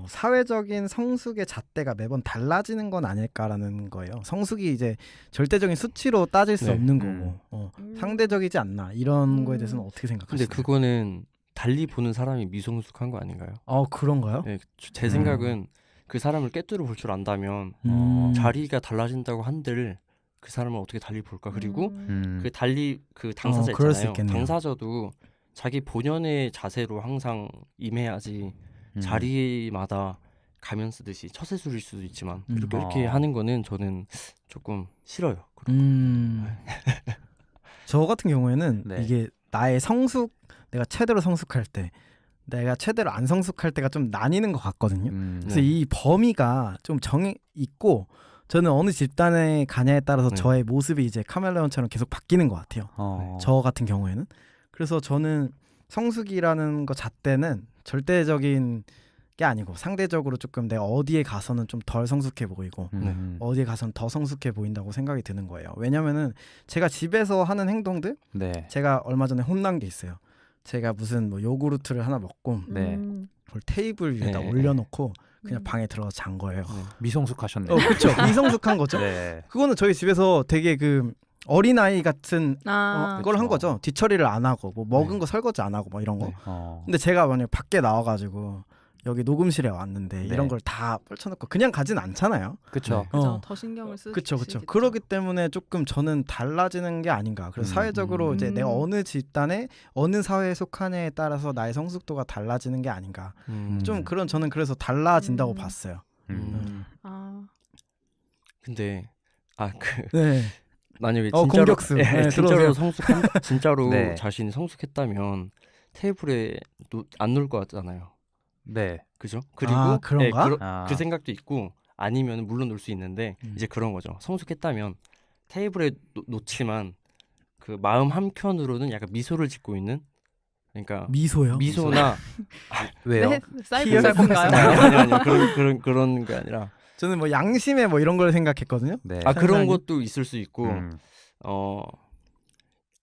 [SPEAKER 1] 사회적인 성숙의 잣대가 매번 달라지는 건 아닐까라는 거예요. 성숙이 이제 절대적인 수치로 따질 수 없는 거고 상대적이지 않나 이런 거에 대해서는 어떻게 생각하세요?
[SPEAKER 3] 근데 그거는 달리 보는 사람이 미성숙한 거 아닌가요?
[SPEAKER 1] 그런가요?
[SPEAKER 3] 네, 제 생각은 그 사람을 깨뜨려 볼 줄 안다면 자리가 달라진다고 한들 그 사람을 어떻게 달리 볼까? 그리고 그 달리 그 당사자
[SPEAKER 1] 그럴 수
[SPEAKER 3] 있잖아요.
[SPEAKER 1] 있겠네요.
[SPEAKER 3] 당사자도 자기 본연의 자세로 항상 임해야지 자리마다 가면 쓰듯이 처세술일 수도 있지만 이렇게 하는 거는 저는 조금 싫어요.
[SPEAKER 1] 저 같은 경우에는
[SPEAKER 2] 네.
[SPEAKER 1] 이게 나의 내가 최대로 성숙할 때 내가 최대로 안 성숙할 때가 좀 나뉘는 것 같거든요. 그래서 이 범위가 좀 정해 있고 저는 어느 집단에 가냐에 따라서 저의 모습이 이제 카멜레온처럼 계속 바뀌는 것 같아요. 저 같은 경우에는. 그래서 저는 성숙이라는 것 잣대는 절대적인 게 아니고 상대적으로 조금 내가 어디에 가서는 좀 덜 성숙해 보이고 어디에 가서는 더 성숙해 보인다고 생각이 드는 거예요. 왜냐면은 제가 집에서 하는 행동들 제가 얼마 전에 혼난 게 있어요. 제가 무슨 뭐 요구르트를 하나 먹고 그걸 테이블 위에다 올려놓고 그냥 방에 들어서 잔 거예요.
[SPEAKER 2] 미성숙하셨네요.
[SPEAKER 1] 그렇죠. 미성숙한 거죠. 그거는 저희 집에서 되게 그 어린아이 같은 걸 한 거죠. 뒤처리를 안 하고 뭐 먹은 거 설거지 안 하고 뭐 이런 거. 근데 제가 만약 밖에 나와가지고 여기 녹음실에 왔는데 이런 걸 다 펼쳐놓고 그냥 가진 않잖아요.
[SPEAKER 2] 그렇죠.
[SPEAKER 4] 더 신경을 쓰시.
[SPEAKER 1] 그렇죠. 그렇기 때문에 조금 저는 달라지는 게 아닌가. 그래서 사회적으로 이제 내가 어느 집단에 어느 사회에 속하냐에 따라서 나의 성숙도가 달라지는 게 아닌가. 좀 그런 저는 그래서 달라진다고 봤어요.
[SPEAKER 3] 근데
[SPEAKER 1] 네.
[SPEAKER 3] 만약에
[SPEAKER 1] 공격수.
[SPEAKER 3] 진짜로 진짜로
[SPEAKER 2] 네.
[SPEAKER 3] 자신이 성숙했다면 테이블에 안 놓을 것 같잖아요.
[SPEAKER 2] 네.
[SPEAKER 3] 그죠? 그리고
[SPEAKER 1] 그런가?
[SPEAKER 3] 그 생각도 있고 아니면 물론 놓을 수 있는데 이제 그런 거죠. 성숙했다면 테이블에 놓지만 그 마음 한켠으로는 약간 미소를 짓고 있는 그러니까
[SPEAKER 1] 미소요?
[SPEAKER 3] 미소나
[SPEAKER 2] 왜요?
[SPEAKER 4] 네, 사이코패스인가요?
[SPEAKER 3] 아니 그런 게 아니라
[SPEAKER 1] 저는 뭐 양심에 뭐 이런 걸 생각했거든요.
[SPEAKER 2] 네.
[SPEAKER 3] 그런 것도 있을 수 있고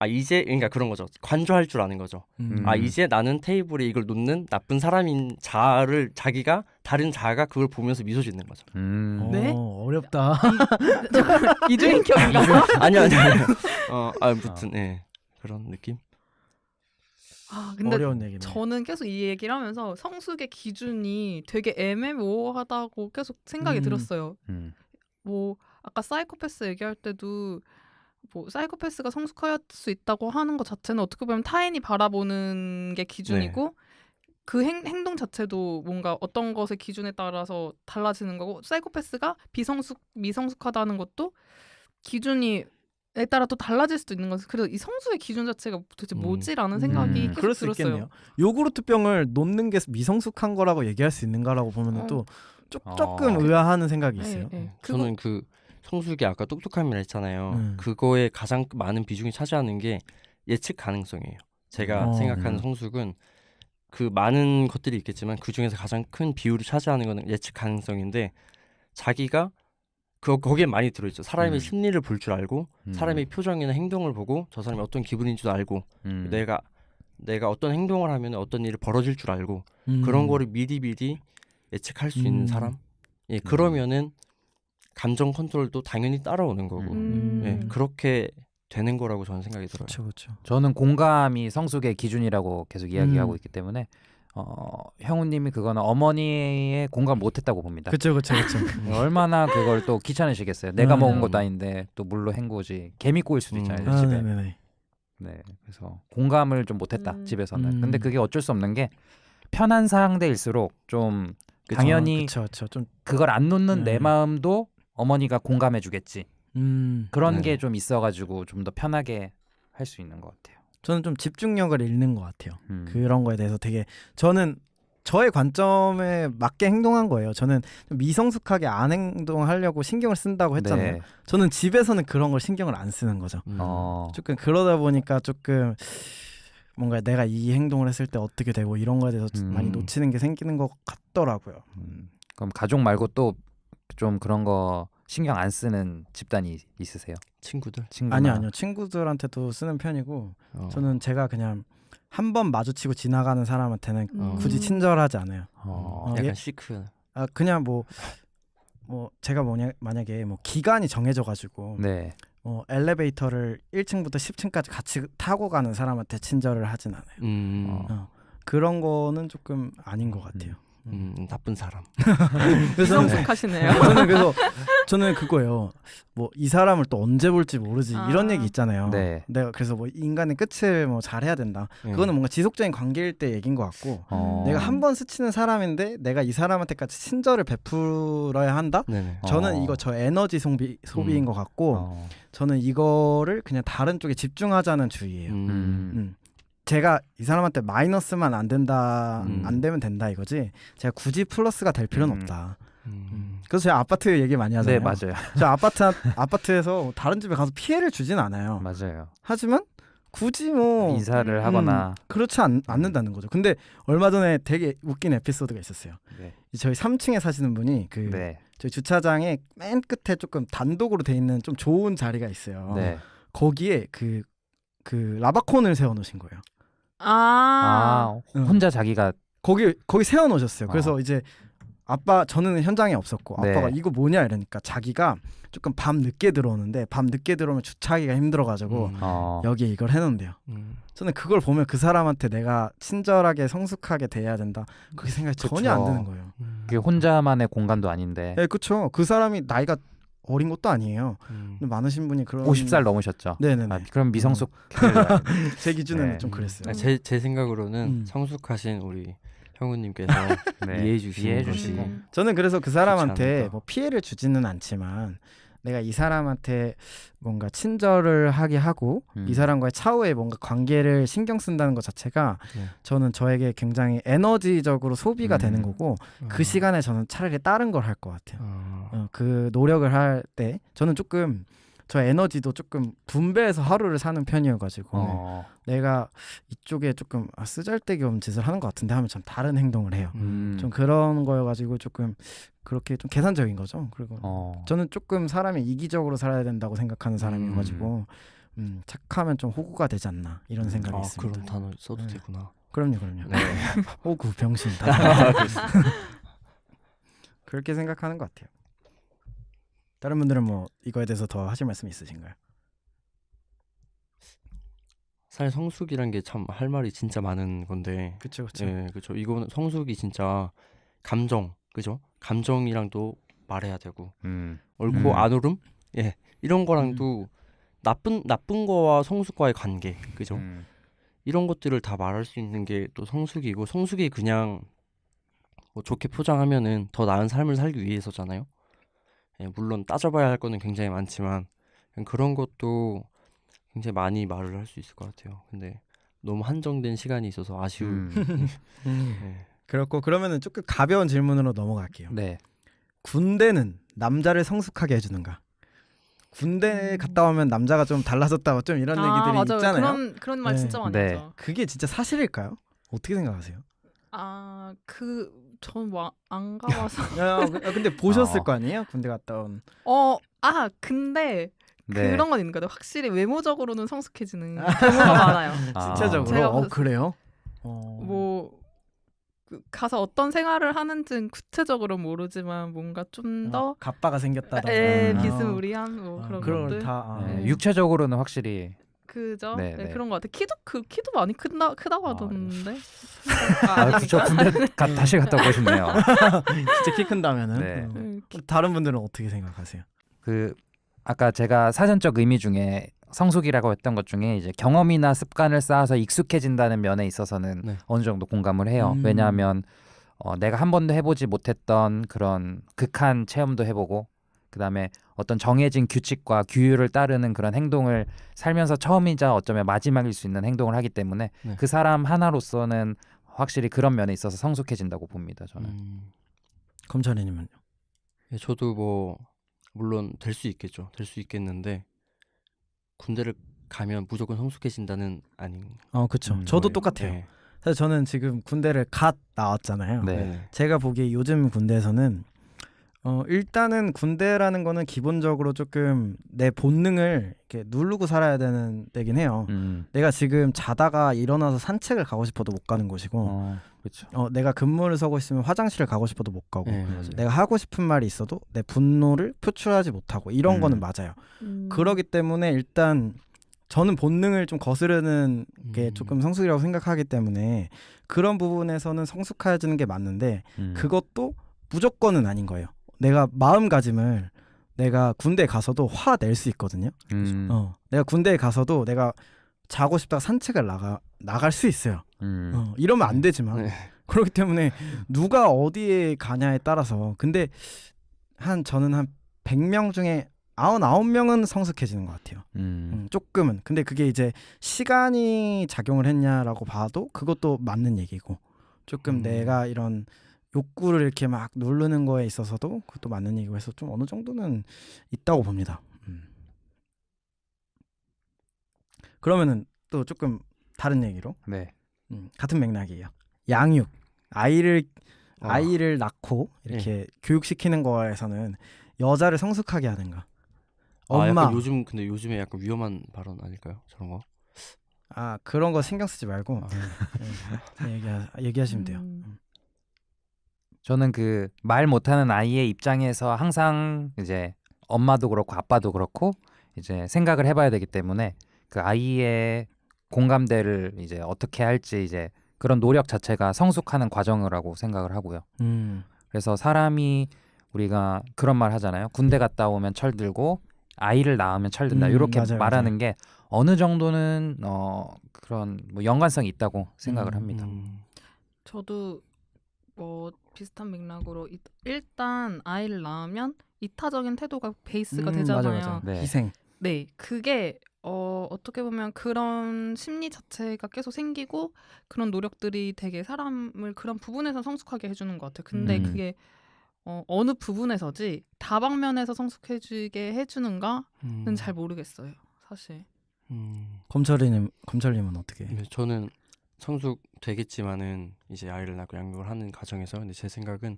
[SPEAKER 3] 이제 그러니까 그런 거죠. 관조할 줄 아는 거죠. 이제 나는 테이블에 이걸 놓는 나쁜 사람인 자기가 다른 자가 그걸 보면서 미소 짓는 거죠.
[SPEAKER 4] 네?
[SPEAKER 1] 어렵다.
[SPEAKER 4] 이중인격인가요?
[SPEAKER 3] 아니요. 아무튼 그런 느낌.
[SPEAKER 4] 근데
[SPEAKER 1] 어려운 얘기네.
[SPEAKER 4] 저는 계속 이 얘기를 하면서 성숙의 기준이 되게 애매모호하다고 계속 생각이 들었어요. 뭐 아까 사이코패스 얘기할 때도 뭐 사이코패스가 성숙할 수 있다고 하는 것 자체는 어떻게 보면 타인이 바라보는 게 기준이고 그 행동 자체도 뭔가 어떤 것의 기준에 따라서 달라지는 거고 사이코패스가 미성숙하다는 것도 기준이 에 따라 또 달라질 수도 있는 거죠. 그래서 이 성숙의 기준 자체가 도대체 뭐지라는 생각이 계속
[SPEAKER 1] 그럴 수
[SPEAKER 4] 들었어요.
[SPEAKER 1] 있겠네요. 요구르트 병을 놓는 게 미성숙한 거라고 얘기할 수 있는가라고 보면 또 조금 의아하는 생각이 있어요.
[SPEAKER 3] 저는 그 성숙이 아까 똑똑함이라 했잖아요. 그거에 가장 많은 비중이 차지하는 게 예측 가능성이에요. 제가 생각하는 성숙은 그 많은 것들이 있겠지만 그 중에서 가장 큰 비율을 차지하는 거는 예측 가능성인데 자기가 거기에 많이 들어있죠. 사람의 심리를 볼 줄 알고 사람의 표정이나 행동을 보고 저 사람이 어떤 기분인지도 알고 내가 어떤 행동을 하면 어떤 일이 벌어질 줄 알고 그런 거를 미리 예측할 수 있는 사람. 그러면은 감정 컨트롤도 당연히 따라오는 거고 예, 그렇게 되는 거라고 저는 생각이 들어요.
[SPEAKER 1] 그렇죠.
[SPEAKER 2] 저는 공감이 성숙의 기준이라고 계속 이야기하고 있기 때문에 형우님이 그거는 어머니의 공감 못했다고 봅니다.
[SPEAKER 1] 그렇죠.
[SPEAKER 2] 얼마나 그걸 또 귀찮으시겠어요. 내가 먹은 것도 아닌데 또 물로 헹구지. 개미 꼬일 수도 있잖아요. 집에.
[SPEAKER 1] 네네.
[SPEAKER 2] 네, 그래서 공감을 좀 못했다 집에서는.
[SPEAKER 1] 음.
[SPEAKER 2] 근데 그게 어쩔 수 없는 게 편한 상대일수록 좀 당연히
[SPEAKER 1] 그렇죠. 좀
[SPEAKER 2] 그걸 안 놓는 내
[SPEAKER 1] 네.
[SPEAKER 2] 마음도 어머니가 공감해주겠지. 그런
[SPEAKER 3] 네.
[SPEAKER 2] 게 좀 있어가지고 좀 더 편하게 할 수 있는 것 같아요.
[SPEAKER 1] 저는 좀 집중력을 잃는 것 같아요.
[SPEAKER 2] 음.
[SPEAKER 1] 그런 거에 대해서 되게 저는 저의 관점에 맞게 행동한 거예요. 저는 좀 미성숙하게 안 행동하려고 신경을 쓴다고 했잖아요.
[SPEAKER 2] 네.
[SPEAKER 1] 저는 집에서는 그런 걸 신경을 안 쓰는 거죠. 조금 그러다 보니까 조금 뭔가 내가 이 행동을 했을 때 어떻게 되고 이런 거에 대해서 많이 놓치는 게 생기는 것 같더라고요.
[SPEAKER 2] 그럼 가족 말고 또 좀 그런 거 신경 안 쓰는 집단이 있으세요?
[SPEAKER 3] 친구들?
[SPEAKER 2] 친구나?
[SPEAKER 1] 아니요. 친구들한테도 쓰는 편이고 저는
[SPEAKER 3] 어.
[SPEAKER 1] 제가 그냥 한 번 마주치고 지나가는 사람한테는 굳이 친절하지 않아요.
[SPEAKER 3] 약간
[SPEAKER 1] 예?
[SPEAKER 3] 시크.
[SPEAKER 1] 그냥 뭐 제가 만약에 뭐 기간이 정해져가지고
[SPEAKER 2] 네.
[SPEAKER 1] 엘리베이터를 1층부터 10층까지 같이 타고 가는 사람한테 친절을 하진 않아요. 그런 거는 조금 아닌 것 같아요.
[SPEAKER 3] 나쁜 사람.
[SPEAKER 1] 그래서
[SPEAKER 4] 성숙하시네요.
[SPEAKER 1] 저는 그거예요. 뭐 이 사람을 또 언제 볼지 모르지 이런 얘기 있잖아요.
[SPEAKER 2] 네.
[SPEAKER 1] 내가 그래서 뭐 인간의 끝을 뭐 잘해야 된다. 그거는 뭔가 지속적인 관계일 때 얘기인 것 같고 내가 한 번 스치는 사람인데 내가 이 사람한테까지 친절을 베풀어야 한다.
[SPEAKER 3] 네네.
[SPEAKER 1] 저는 이거 저 에너지 소비인 것 같고 저는 이거를 그냥 다른 쪽에 집중하자는 주의예요. 제가 이 사람한테 마이너스만 안 된다, 안 되면 된다 이거지. 제가 굳이 플러스가 될 필요는 없다. 그래서 제가 아파트 얘기 많이 하잖아요.
[SPEAKER 2] 네, 맞아요.
[SPEAKER 1] 저 아파트에서 다른 집에 가서 피해를 주진 않아요.
[SPEAKER 2] 맞아요.
[SPEAKER 1] 하지만 굳이 뭐
[SPEAKER 2] 인사를 하거나
[SPEAKER 1] 그렇지 않는다는 거죠. 근데 얼마 전에 되게 웃긴 에피소드가 있었어요.
[SPEAKER 2] 네.
[SPEAKER 1] 저희 3층에 사시는 분이
[SPEAKER 2] 네.
[SPEAKER 1] 저희 주차장에 맨 끝에 조금 단독으로 돼 있는 좀 좋은 자리가 있어요.
[SPEAKER 2] 네.
[SPEAKER 1] 거기에 그 라바콘을 세워 놓으신 거예요.
[SPEAKER 2] 혼자 자기가
[SPEAKER 1] 거기 세워 놓으셨어요. 그래서 이제 저는 현장에 없었고
[SPEAKER 2] 네.
[SPEAKER 1] 아빠가 이거 뭐냐 이러니까 자기가 조금 밤 늦게 들어오는데 밤 늦게 들어오면 주차하기가 힘들어가지고 여기에 이걸 해놓은대요. 저는 그걸 보면 그 사람한테 내가 친절하게 성숙하게 대해야 된다. 그게 생각이 전혀 안 드는 거예요.
[SPEAKER 2] 그게 혼자만의 공간도 아닌데.
[SPEAKER 1] 네, 그렇죠. 그 사람이 나이가 어린 것도 아니에요. 근데 많으신 분이 그런
[SPEAKER 2] 50살 넘으셨죠.
[SPEAKER 1] 네네네.
[SPEAKER 2] 그럼 미성숙.
[SPEAKER 1] 제 기준에는
[SPEAKER 2] 네.
[SPEAKER 1] 좀 그랬어요.
[SPEAKER 3] 제 생각으로는 성숙하신 우리 형우님께서
[SPEAKER 2] 네.
[SPEAKER 3] 이해해 주시는 것이
[SPEAKER 1] 저는 그래서 그 사람한테
[SPEAKER 3] 않을까.
[SPEAKER 1] 뭐 피해를 주지는 않지만 내가 이 사람한테 뭔가 친절을 하게 하고 이 사람과의 차후에 뭔가 관계를 신경 쓴다는 것 자체가 저는 저에게 굉장히 에너지적으로 소비가 되는 거고 그 시간에 저는 차라리 다른 걸 할 것 같아요. 그 노력을 할 때 저는 조금 저 에너지도 조금 분배해서 하루를 사는 편이어가지고 내가 이쪽에 조금 쓰잘데기 없는 짓을 하는 것 같은데 하면 전 다른 행동을 해요. 좀 그런 거여가지고 조금 그렇게 좀 계산적인 거죠. 그리고 저는 조금 사람이 이기적으로 살아야 된다고 생각하는 사람이어가지고 착하면 좀 호구가 되지 않나 이런 생각이 있습니다.
[SPEAKER 3] 그런 단어 써도 되구나.
[SPEAKER 1] 그럼요.
[SPEAKER 3] 네.
[SPEAKER 1] 호구 병신 다 그렇게 생각하는 것 같아요. 다른 분들은 뭐 이거에 대해서 더 하실 말씀 있으신가요?
[SPEAKER 3] 사실 성숙이란 게 참 할 말이 진짜 많은 건데.
[SPEAKER 1] 그렇죠.
[SPEAKER 3] 네, 그렇죠. 이거는 성숙이 진짜 감정, 그죠? 감정이랑도 말해야 되고 옳고 안 옳음, 이런 거랑도 나쁜 거와 성숙과의 관계, 그죠? 이런 것들을 다 말할 수 있는 게 또 성숙이고 성숙이 그냥 뭐 좋게 포장하면은 더 나은 삶을 살기 위해서잖아요. 물론 따져봐야 할 거는 굉장히 많지만 그런 것도 굉장히 많이 말을 할 수 있을 것 같아요. 근데 너무 한정된 시간이 있어서 아쉬운. 네.
[SPEAKER 1] 그렇고 그러면은 조금 가벼운 질문으로 넘어갈게요.
[SPEAKER 2] 네.
[SPEAKER 1] 군대는 남자를 성숙하게 해주는가? 군대 갔다 오면 남자가 좀 달라졌다고 좀 이런 얘기들이
[SPEAKER 4] 맞아요.
[SPEAKER 1] 있잖아요.
[SPEAKER 4] 그런 말
[SPEAKER 1] 네.
[SPEAKER 4] 진짜 많이
[SPEAKER 2] 네.
[SPEAKER 4] 하죠.
[SPEAKER 1] 그게 진짜 사실일까요? 어떻게 생각하세요?
[SPEAKER 4] 전 뭐 안 가봐서.
[SPEAKER 1] 근데 보셨을 거 아니에요? 군대 갔다 온.
[SPEAKER 4] 근데
[SPEAKER 2] 네.
[SPEAKER 4] 그런 건 있는 것 같아요. 확실히 외모적으로는 성숙해지는 경우가 많아요.
[SPEAKER 1] 신체적으로?
[SPEAKER 4] 제가 봤을 때
[SPEAKER 1] 그래요?
[SPEAKER 4] 뭐 가서 어떤 생활을 하는지는 구체적으로 모르지만 뭔가 좀 더
[SPEAKER 1] 갑바가 생겼다던가
[SPEAKER 4] 비스무리한 뭐 그런
[SPEAKER 1] 그런
[SPEAKER 4] 것들.
[SPEAKER 1] 걸다
[SPEAKER 2] 네, 육체적으로는 확실히
[SPEAKER 4] 그죠?
[SPEAKER 2] 네,
[SPEAKER 4] 네,
[SPEAKER 2] 네.
[SPEAKER 4] 그런 것 같아. 키도 많이 크다고 하던데.
[SPEAKER 2] 그쵸 군대 다시 갔다 오고 싶네요.
[SPEAKER 1] 진짜 키 큰다면은
[SPEAKER 2] 네.
[SPEAKER 1] 다른 분들은 어떻게 생각하세요?
[SPEAKER 2] 그 아까 제가 사전적 의미 중에 성숙이라고 했던 것 중에 이제 경험이나 습관을 쌓아서 익숙해진다는 면에 있어서는
[SPEAKER 3] 네.
[SPEAKER 2] 어느 정도 공감을 해요. 왜냐하면 내가 한 번도 해보지 못했던 그런 극한 체험도 해보고 그다음에 어떤 정해진 규칙과 규율을 따르는 그런 행동을 살면서 처음이자 어쩌면 마지막일 수 있는 행동을 하기 때문에
[SPEAKER 3] 네.
[SPEAKER 2] 그 사람 하나로서는 확실히 그런 면에 있어서 성숙해진다고 봅니다. 저는.
[SPEAKER 1] 검찰이님은요?
[SPEAKER 3] 예, 저도 뭐 물론 될 수 있겠죠. 될 수 있겠는데 군대를 가면 무조건 성숙해진다는 아닌.
[SPEAKER 1] 그쵸. 저도
[SPEAKER 3] 거예요.
[SPEAKER 1] 똑같아요.
[SPEAKER 3] 네.
[SPEAKER 1] 사실 저는 지금 군대를 갓 나왔잖아요.
[SPEAKER 2] 네.
[SPEAKER 3] 네.
[SPEAKER 1] 제가 보기에 요즘 군대에서는 일단은 군대라는 거는 기본적으로 조금 내 본능을 이렇게 누르고 살아야 되는 데긴 해요. 내가 지금 자다가 일어나서 산책을 가고 싶어도 못 가는 곳이고
[SPEAKER 2] 그렇죠.
[SPEAKER 1] 내가 근무를 서고 있으면 화장실을 가고 싶어도 못 가고
[SPEAKER 3] 네, 맞아요.
[SPEAKER 1] 내가 하고 싶은 말이 있어도 내 분노를 표출하지 못하고 이런 거는 맞아요. 그러기 때문에 일단 저는 본능을 좀 거스르는 게 조금 성숙이라고 생각하기 때문에 그런 부분에서는 성숙해지는 게 맞는데 그것도 무조건은 아닌 거예요. 내가 마음가짐을 내가 군대에 가서도 화 낼 수 있거든요. 내가 군대에 가서도 내가 자고 싶다가 산책을 나갈 수 있어요. 이러면 안 되지만
[SPEAKER 3] 네.
[SPEAKER 1] 그렇기 때문에 누가 어디에 가냐에 따라서 근데 저는 한 100명 중에 99명은 성숙해지는 것 같아요. 조금은. 근데 그게 이제 시간이 작용을 했냐라고 봐도 그것도 맞는 얘기고 조금 내가 이런 욕구를 이렇게 막 누르는 거에 있어서도 그것도 맞는 얘기고 해서 좀 어느 정도는 있다고 봅니다. 그러면은 또 조금 다른 얘기로
[SPEAKER 2] 네.
[SPEAKER 1] 같은 맥락이에요. 양육 아이를 낳고 이렇게 교육시키는 거에서는 여자를 성숙하게 하는가? 엄마.
[SPEAKER 3] 약간 근데 요즘에 약간 위험한 발언 아닐까요? 저런 거.
[SPEAKER 1] 그런 거 신경 쓰지 말고 얘기하시면 돼요.
[SPEAKER 2] 저는 그 말 못하는 아이의 입장에서 항상 이제 엄마도 그렇고 아빠도 그렇고 이제 생각을 해봐야 되기 때문에 그 아이의 공감대를 이제 어떻게 할지 이제 그런 노력 자체가 성숙하는 과정이라고 생각을 하고요. 그래서 사람이 우리가 그런 말 하잖아요. 군대 갔다 오면 철들고 아이를 낳으면 철든다. 이렇게
[SPEAKER 1] 맞아요,
[SPEAKER 2] 말하는 게 어느 정도는 그런 뭐 연관성이 있다고 생각을 합니다.
[SPEAKER 4] 저도 뭐 비슷한 맥락으로 일단 아이를 낳으면 이타적인 태도가 베이스가 되잖아요.
[SPEAKER 1] 맞아.
[SPEAKER 2] 네.
[SPEAKER 1] 희생.
[SPEAKER 4] 네, 그게 어떻게 보면 그런 심리 자체가 계속 생기고 그런 노력들이 되게 사람을 그런 부분에서 성숙하게 해주는 것 같아요. 근데 그게 어느 부분에서지 다방면에서 성숙해지게 해주는가는 잘 모르겠어요, 사실.
[SPEAKER 1] 검찰님은 어떻게?
[SPEAKER 3] 네, 저는 성숙 되겠지만은 이제 아이를 낳고 양육을 하는 과정에서 근데 제 생각은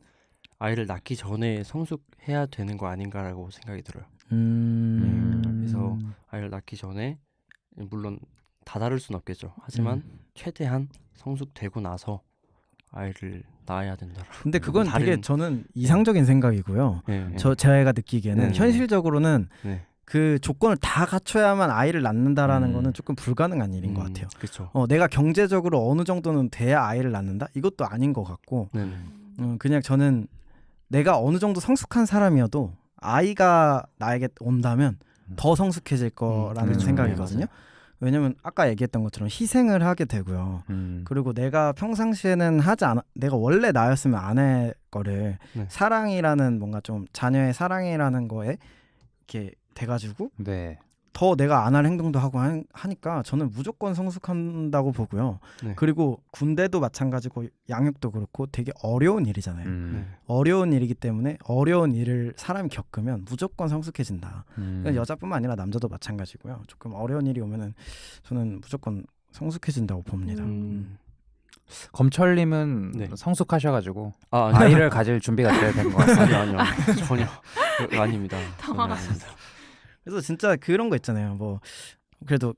[SPEAKER 3] 아이를 낳기 전에 성숙해야 되는 거 아닌가라고 생각이 들어요. 그래서 아이를 낳기 전에 물론 다 다를 순 없겠죠. 하지만 최대한 성숙되고 나서 아이를 낳아야 된다.
[SPEAKER 1] 근데 그건 되게 저는 이상적인 생각이고요. 제가 느끼기에는 현실적으로는 그 조건을 다 갖춰야만 아이를 낳는다라는 거는 조금 불가능한 일인 것 같아요.
[SPEAKER 3] 그렇죠.
[SPEAKER 1] 내가 경제적으로 어느 정도는 돼야 아이를 낳는다? 이것도 아닌 것 같고 그냥 저는 내가 어느 정도 성숙한 사람이어도 아이가 나에게 온다면 더 성숙해질 거라는 생각이거든요. 왜냐면 아까 얘기했던 것처럼 희생을 하게 되고요. 그리고 내가 평상시에는 내가 원래 나였으면 안 할 거를 사랑이라는 뭔가 좀 자녀의 사랑이라는 거에 이렇게 돼가지고 더 내가 안 할 행동도 하고 하니까 저는 무조건 성숙한다고 보고요. 그리고 군대도 마찬가지고 양육도 그렇고 되게 어려운 일이잖아요. 어려운 일이기 때문에 어려운 일을 사람이 겪으면 무조건 성숙해진다. 여자뿐만 아니라 남자도 마찬가지고요. 조금 어려운 일이 오면은 저는 무조건 성숙해진다고 봅니다.
[SPEAKER 2] 검철님은 성숙하셔가지고
[SPEAKER 3] 아니요.
[SPEAKER 2] 아이를 가질 준비가 되어야 된 것 같아요.
[SPEAKER 3] 아니요. 전혀 아닙니다.
[SPEAKER 4] 당황하셨어.
[SPEAKER 1] 그래서 진짜 그런 거 있잖아요. 뭐 그래도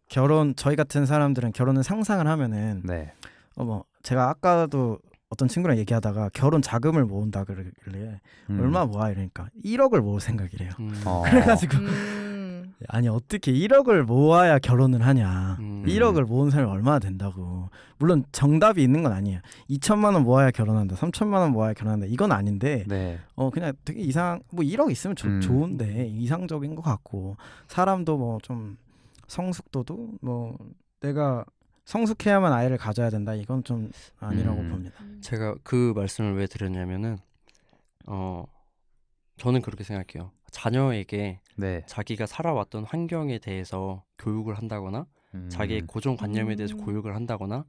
[SPEAKER 1] 저희 같은 사람들은 결혼을 상상을 하면은 뭐 제가 아까도 어떤 친구랑 얘기하다가 결혼 자금을 모은다 그러길래 얼마 모아 이러니까 1억을 모을 생각이래요. 그래가지고 아니 어떻게 1억을 모아야 결혼을 하냐. 1억을 모은 사람이 얼마나 된다고. 물론 정답이 있는 건 아니에요. 2천만 원 모아야 결혼한다. 3천만 원 모아야 결혼한다. 이건 아닌데
[SPEAKER 2] 네.
[SPEAKER 1] 그냥 되게 뭐 1억 있으면 좋은데 이상적인 것 같고 사람도 뭐 좀 성숙도도 뭐 내가 성숙해야만 아이를 가져야 된다. 이건 좀 아니라고 봅니다.
[SPEAKER 3] 제가 그 말씀을 왜 드렸냐면은 저는 그렇게 생각해요. 자녀에게
[SPEAKER 2] 네.
[SPEAKER 3] 자기가 살아왔던 환경에 대해서 교육을 한다거나 자기의 고정관념에 대해서 교육을 한다거나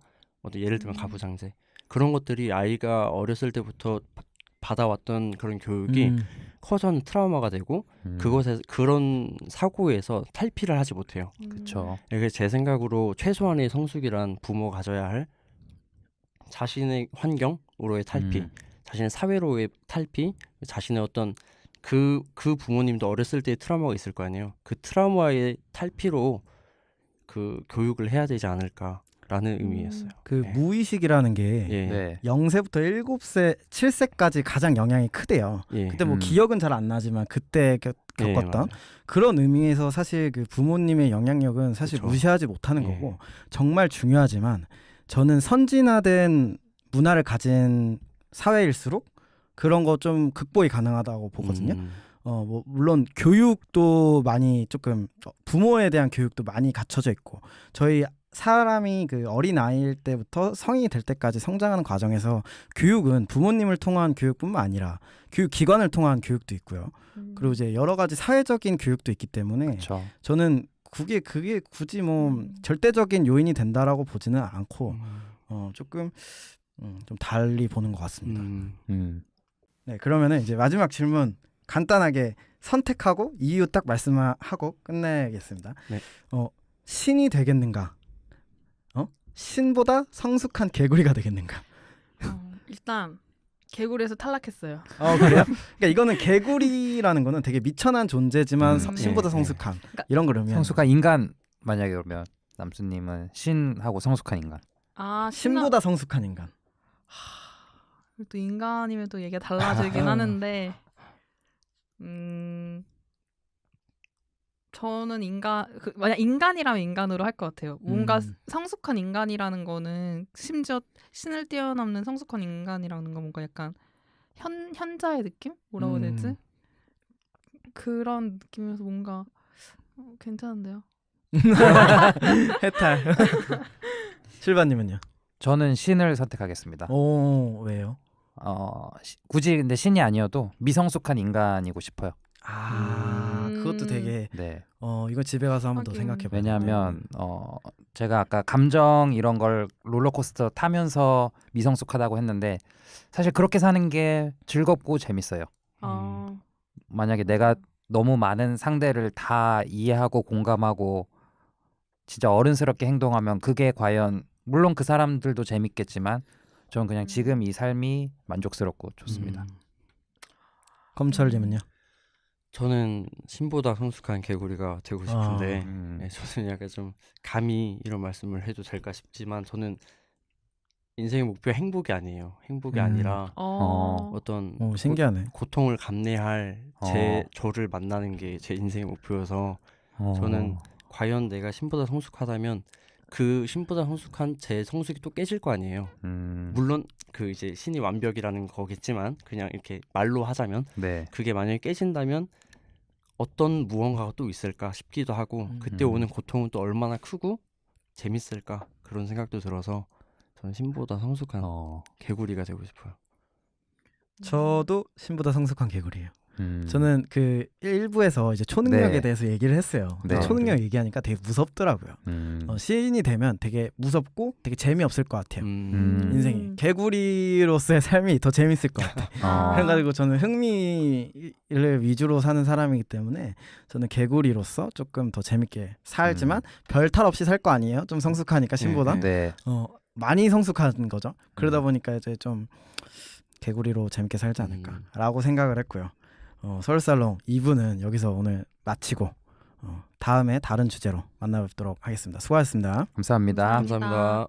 [SPEAKER 3] 예를 들면 가부장제 그런 것들이 아이가 어렸을 때부터 받아왔던 그런 교육이 커서는 트라우마가 되고 그것에 그런 사고에서 탈피를 하지 못해요.
[SPEAKER 2] 그렇죠.
[SPEAKER 3] 그래서 제 생각으로 최소한의 성숙이란 부모가 가져야 할 자신의 환경으로의 탈피, 자신의 사회로의 탈피, 자신의 어떤 그 부모님도 어렸을 때의 트라우마가 있을 거 아니에요. 그 트라우마의 탈피로 그 교육을 해야 되지 않을까라는 의미였어요.
[SPEAKER 1] 그
[SPEAKER 3] 네.
[SPEAKER 1] 무의식이라는 게
[SPEAKER 3] 예.
[SPEAKER 2] 네.
[SPEAKER 1] 0세부터 7세, 7세까지 가장 영향이 크대요.
[SPEAKER 3] 예.
[SPEAKER 1] 그때 뭐 기억은 잘 안 나지만 그때 겪었던
[SPEAKER 3] 예,
[SPEAKER 1] 그런 의미에서 사실 그 부모님의 영향력은 사실
[SPEAKER 3] 그쵸.
[SPEAKER 1] 무시하지 못하는
[SPEAKER 3] 예.
[SPEAKER 1] 거고 정말 중요하지만 저는 선진화된 문화를 가진 사회일수록 그런 거 좀 극복이 가능하다고 보거든요. 뭐 물론 교육도 많이 조금 부모에 대한 교육도 많이 갖춰져 있고 저희 사람이 그 어린 아이일 때부터 성인이 될 때까지 성장하는 과정에서 교육은 부모님을 통한 교육뿐만 아니라 교육 기관을 통한 교육도 있고요. 그리고 이제 여러 가지 사회적인 교육도 있기 때문에
[SPEAKER 2] 그렇죠.
[SPEAKER 1] 저는 그게 굳이 뭐 절대적인 요인이 된다라고 보지는 않고 조금 좀 달리 보는 것 같습니다. 네, 그러면은 이제 마지막 질문 간단하게 선택하고 이유 딱 말씀하고 끝내겠습니다.
[SPEAKER 3] 네.
[SPEAKER 1] 신이 되겠는가? 신보다 성숙한 개구리가 되겠는가?
[SPEAKER 4] 일단 개구리에서 탈락했어요.
[SPEAKER 1] 그래요? 그러니까 이거는 개구리라는 거는 되게 미천한 존재지만 신보다 성숙한 이런 걸 의미하는
[SPEAKER 2] 성숙한 인간 만약에 그러면 남수님은 신하고 성숙한 인간.
[SPEAKER 1] 신보다 성숙한 인간.
[SPEAKER 4] 또 인간이면 또 얘기가 달라지긴 하는데 저는 만약 인간이라면 인간으로 할 것 같아요. 뭔가 성숙한 인간이라는 거는 심지어 신을 뛰어넘는 성숙한 인간이라는 건 뭔가 약간 현자의 느낌? 뭐라고 해야 되지? 그런 느낌이어서 뭔가 괜찮은데요.
[SPEAKER 1] 해탈. 실바님은요?
[SPEAKER 2] 저는 신을 선택하겠습니다.
[SPEAKER 1] 오, 왜요?
[SPEAKER 2] 굳이 근데 신이 아니어도 미성숙한 인간이고 싶어요.
[SPEAKER 1] 그것도 되게
[SPEAKER 2] 네.
[SPEAKER 1] 이거 집에 가서 한번 더
[SPEAKER 4] 하긴.
[SPEAKER 1] 생각해 봐요.
[SPEAKER 2] 왜냐하면 제가 아까 감정 이런 걸 롤러코스터 타면서 미성숙하다고 했는데 사실 그렇게 사는 게 즐겁고 재밌어요. 만약에 내가 너무 많은 상대를 다 이해하고 공감하고 진짜 어른스럽게 행동하면 그게 과연 물론 그 사람들도 재밌겠지만 저는 그냥 지금 이 삶이 만족스럽고 좋습니다.
[SPEAKER 1] 검찰님은요?
[SPEAKER 3] 저는 신보다 성숙한 개구리가 되고 싶은데 네, 저는 약간 좀 감히 이런 말씀을 해도 될까 싶지만 저는 인생의 목표 행복이 아니에요. 행복이 아니라 어떤
[SPEAKER 1] 신기하네.
[SPEAKER 3] 고통을 감내할 저를 만나는 게 제 인생의 목표여서 저는 과연 내가 신보다 성숙하다면 그 신보다 성숙한 제 성숙이 또 깨질 거 아니에요. 물론 그 이제 신이 완벽이라는 거겠지만 그냥 이렇게 말로 하자면
[SPEAKER 2] 네.
[SPEAKER 3] 그게 만약에 깨진다면 어떤 무언가가 또 있을까 싶기도 하고 그때 오는 고통은 또 얼마나 크고 재밌을까 그런 생각도 들어서 저는 신보다 성숙한 개구리가 되고 싶어요.
[SPEAKER 1] 저도 신보다 성숙한 개구리예요. 저는 그 1부에서 이제 초능력에
[SPEAKER 2] 네.
[SPEAKER 1] 대해서 얘기를 했어요.
[SPEAKER 2] 네.
[SPEAKER 1] 초능력 얘기하니까 되게 무섭더라고요. 신이 되면 되게 무섭고 되게 재미없을 것 같아요. 인생이 개구리로서의 삶이 더 재밌을 것 같아요. 그래가지고 저는 흥미를 위주로 사는 사람이기 때문에 저는 개구리로서 조금 더 재밌게 살지만 별 탈 없이 살 거 아니에요. 좀 성숙하니까 신보다
[SPEAKER 2] 네.
[SPEAKER 1] 많이 성숙한 거죠. 그러다 보니까 이제 좀 개구리로 재밌게 살지 않을까라고 생각을 했고요. 서울살롱 2부는 여기서 오늘 마치고 다음에 다른 주제로 만나뵙도록 하겠습니다. 수고하셨습니다.
[SPEAKER 2] 감사합니다.
[SPEAKER 3] 감사합니다.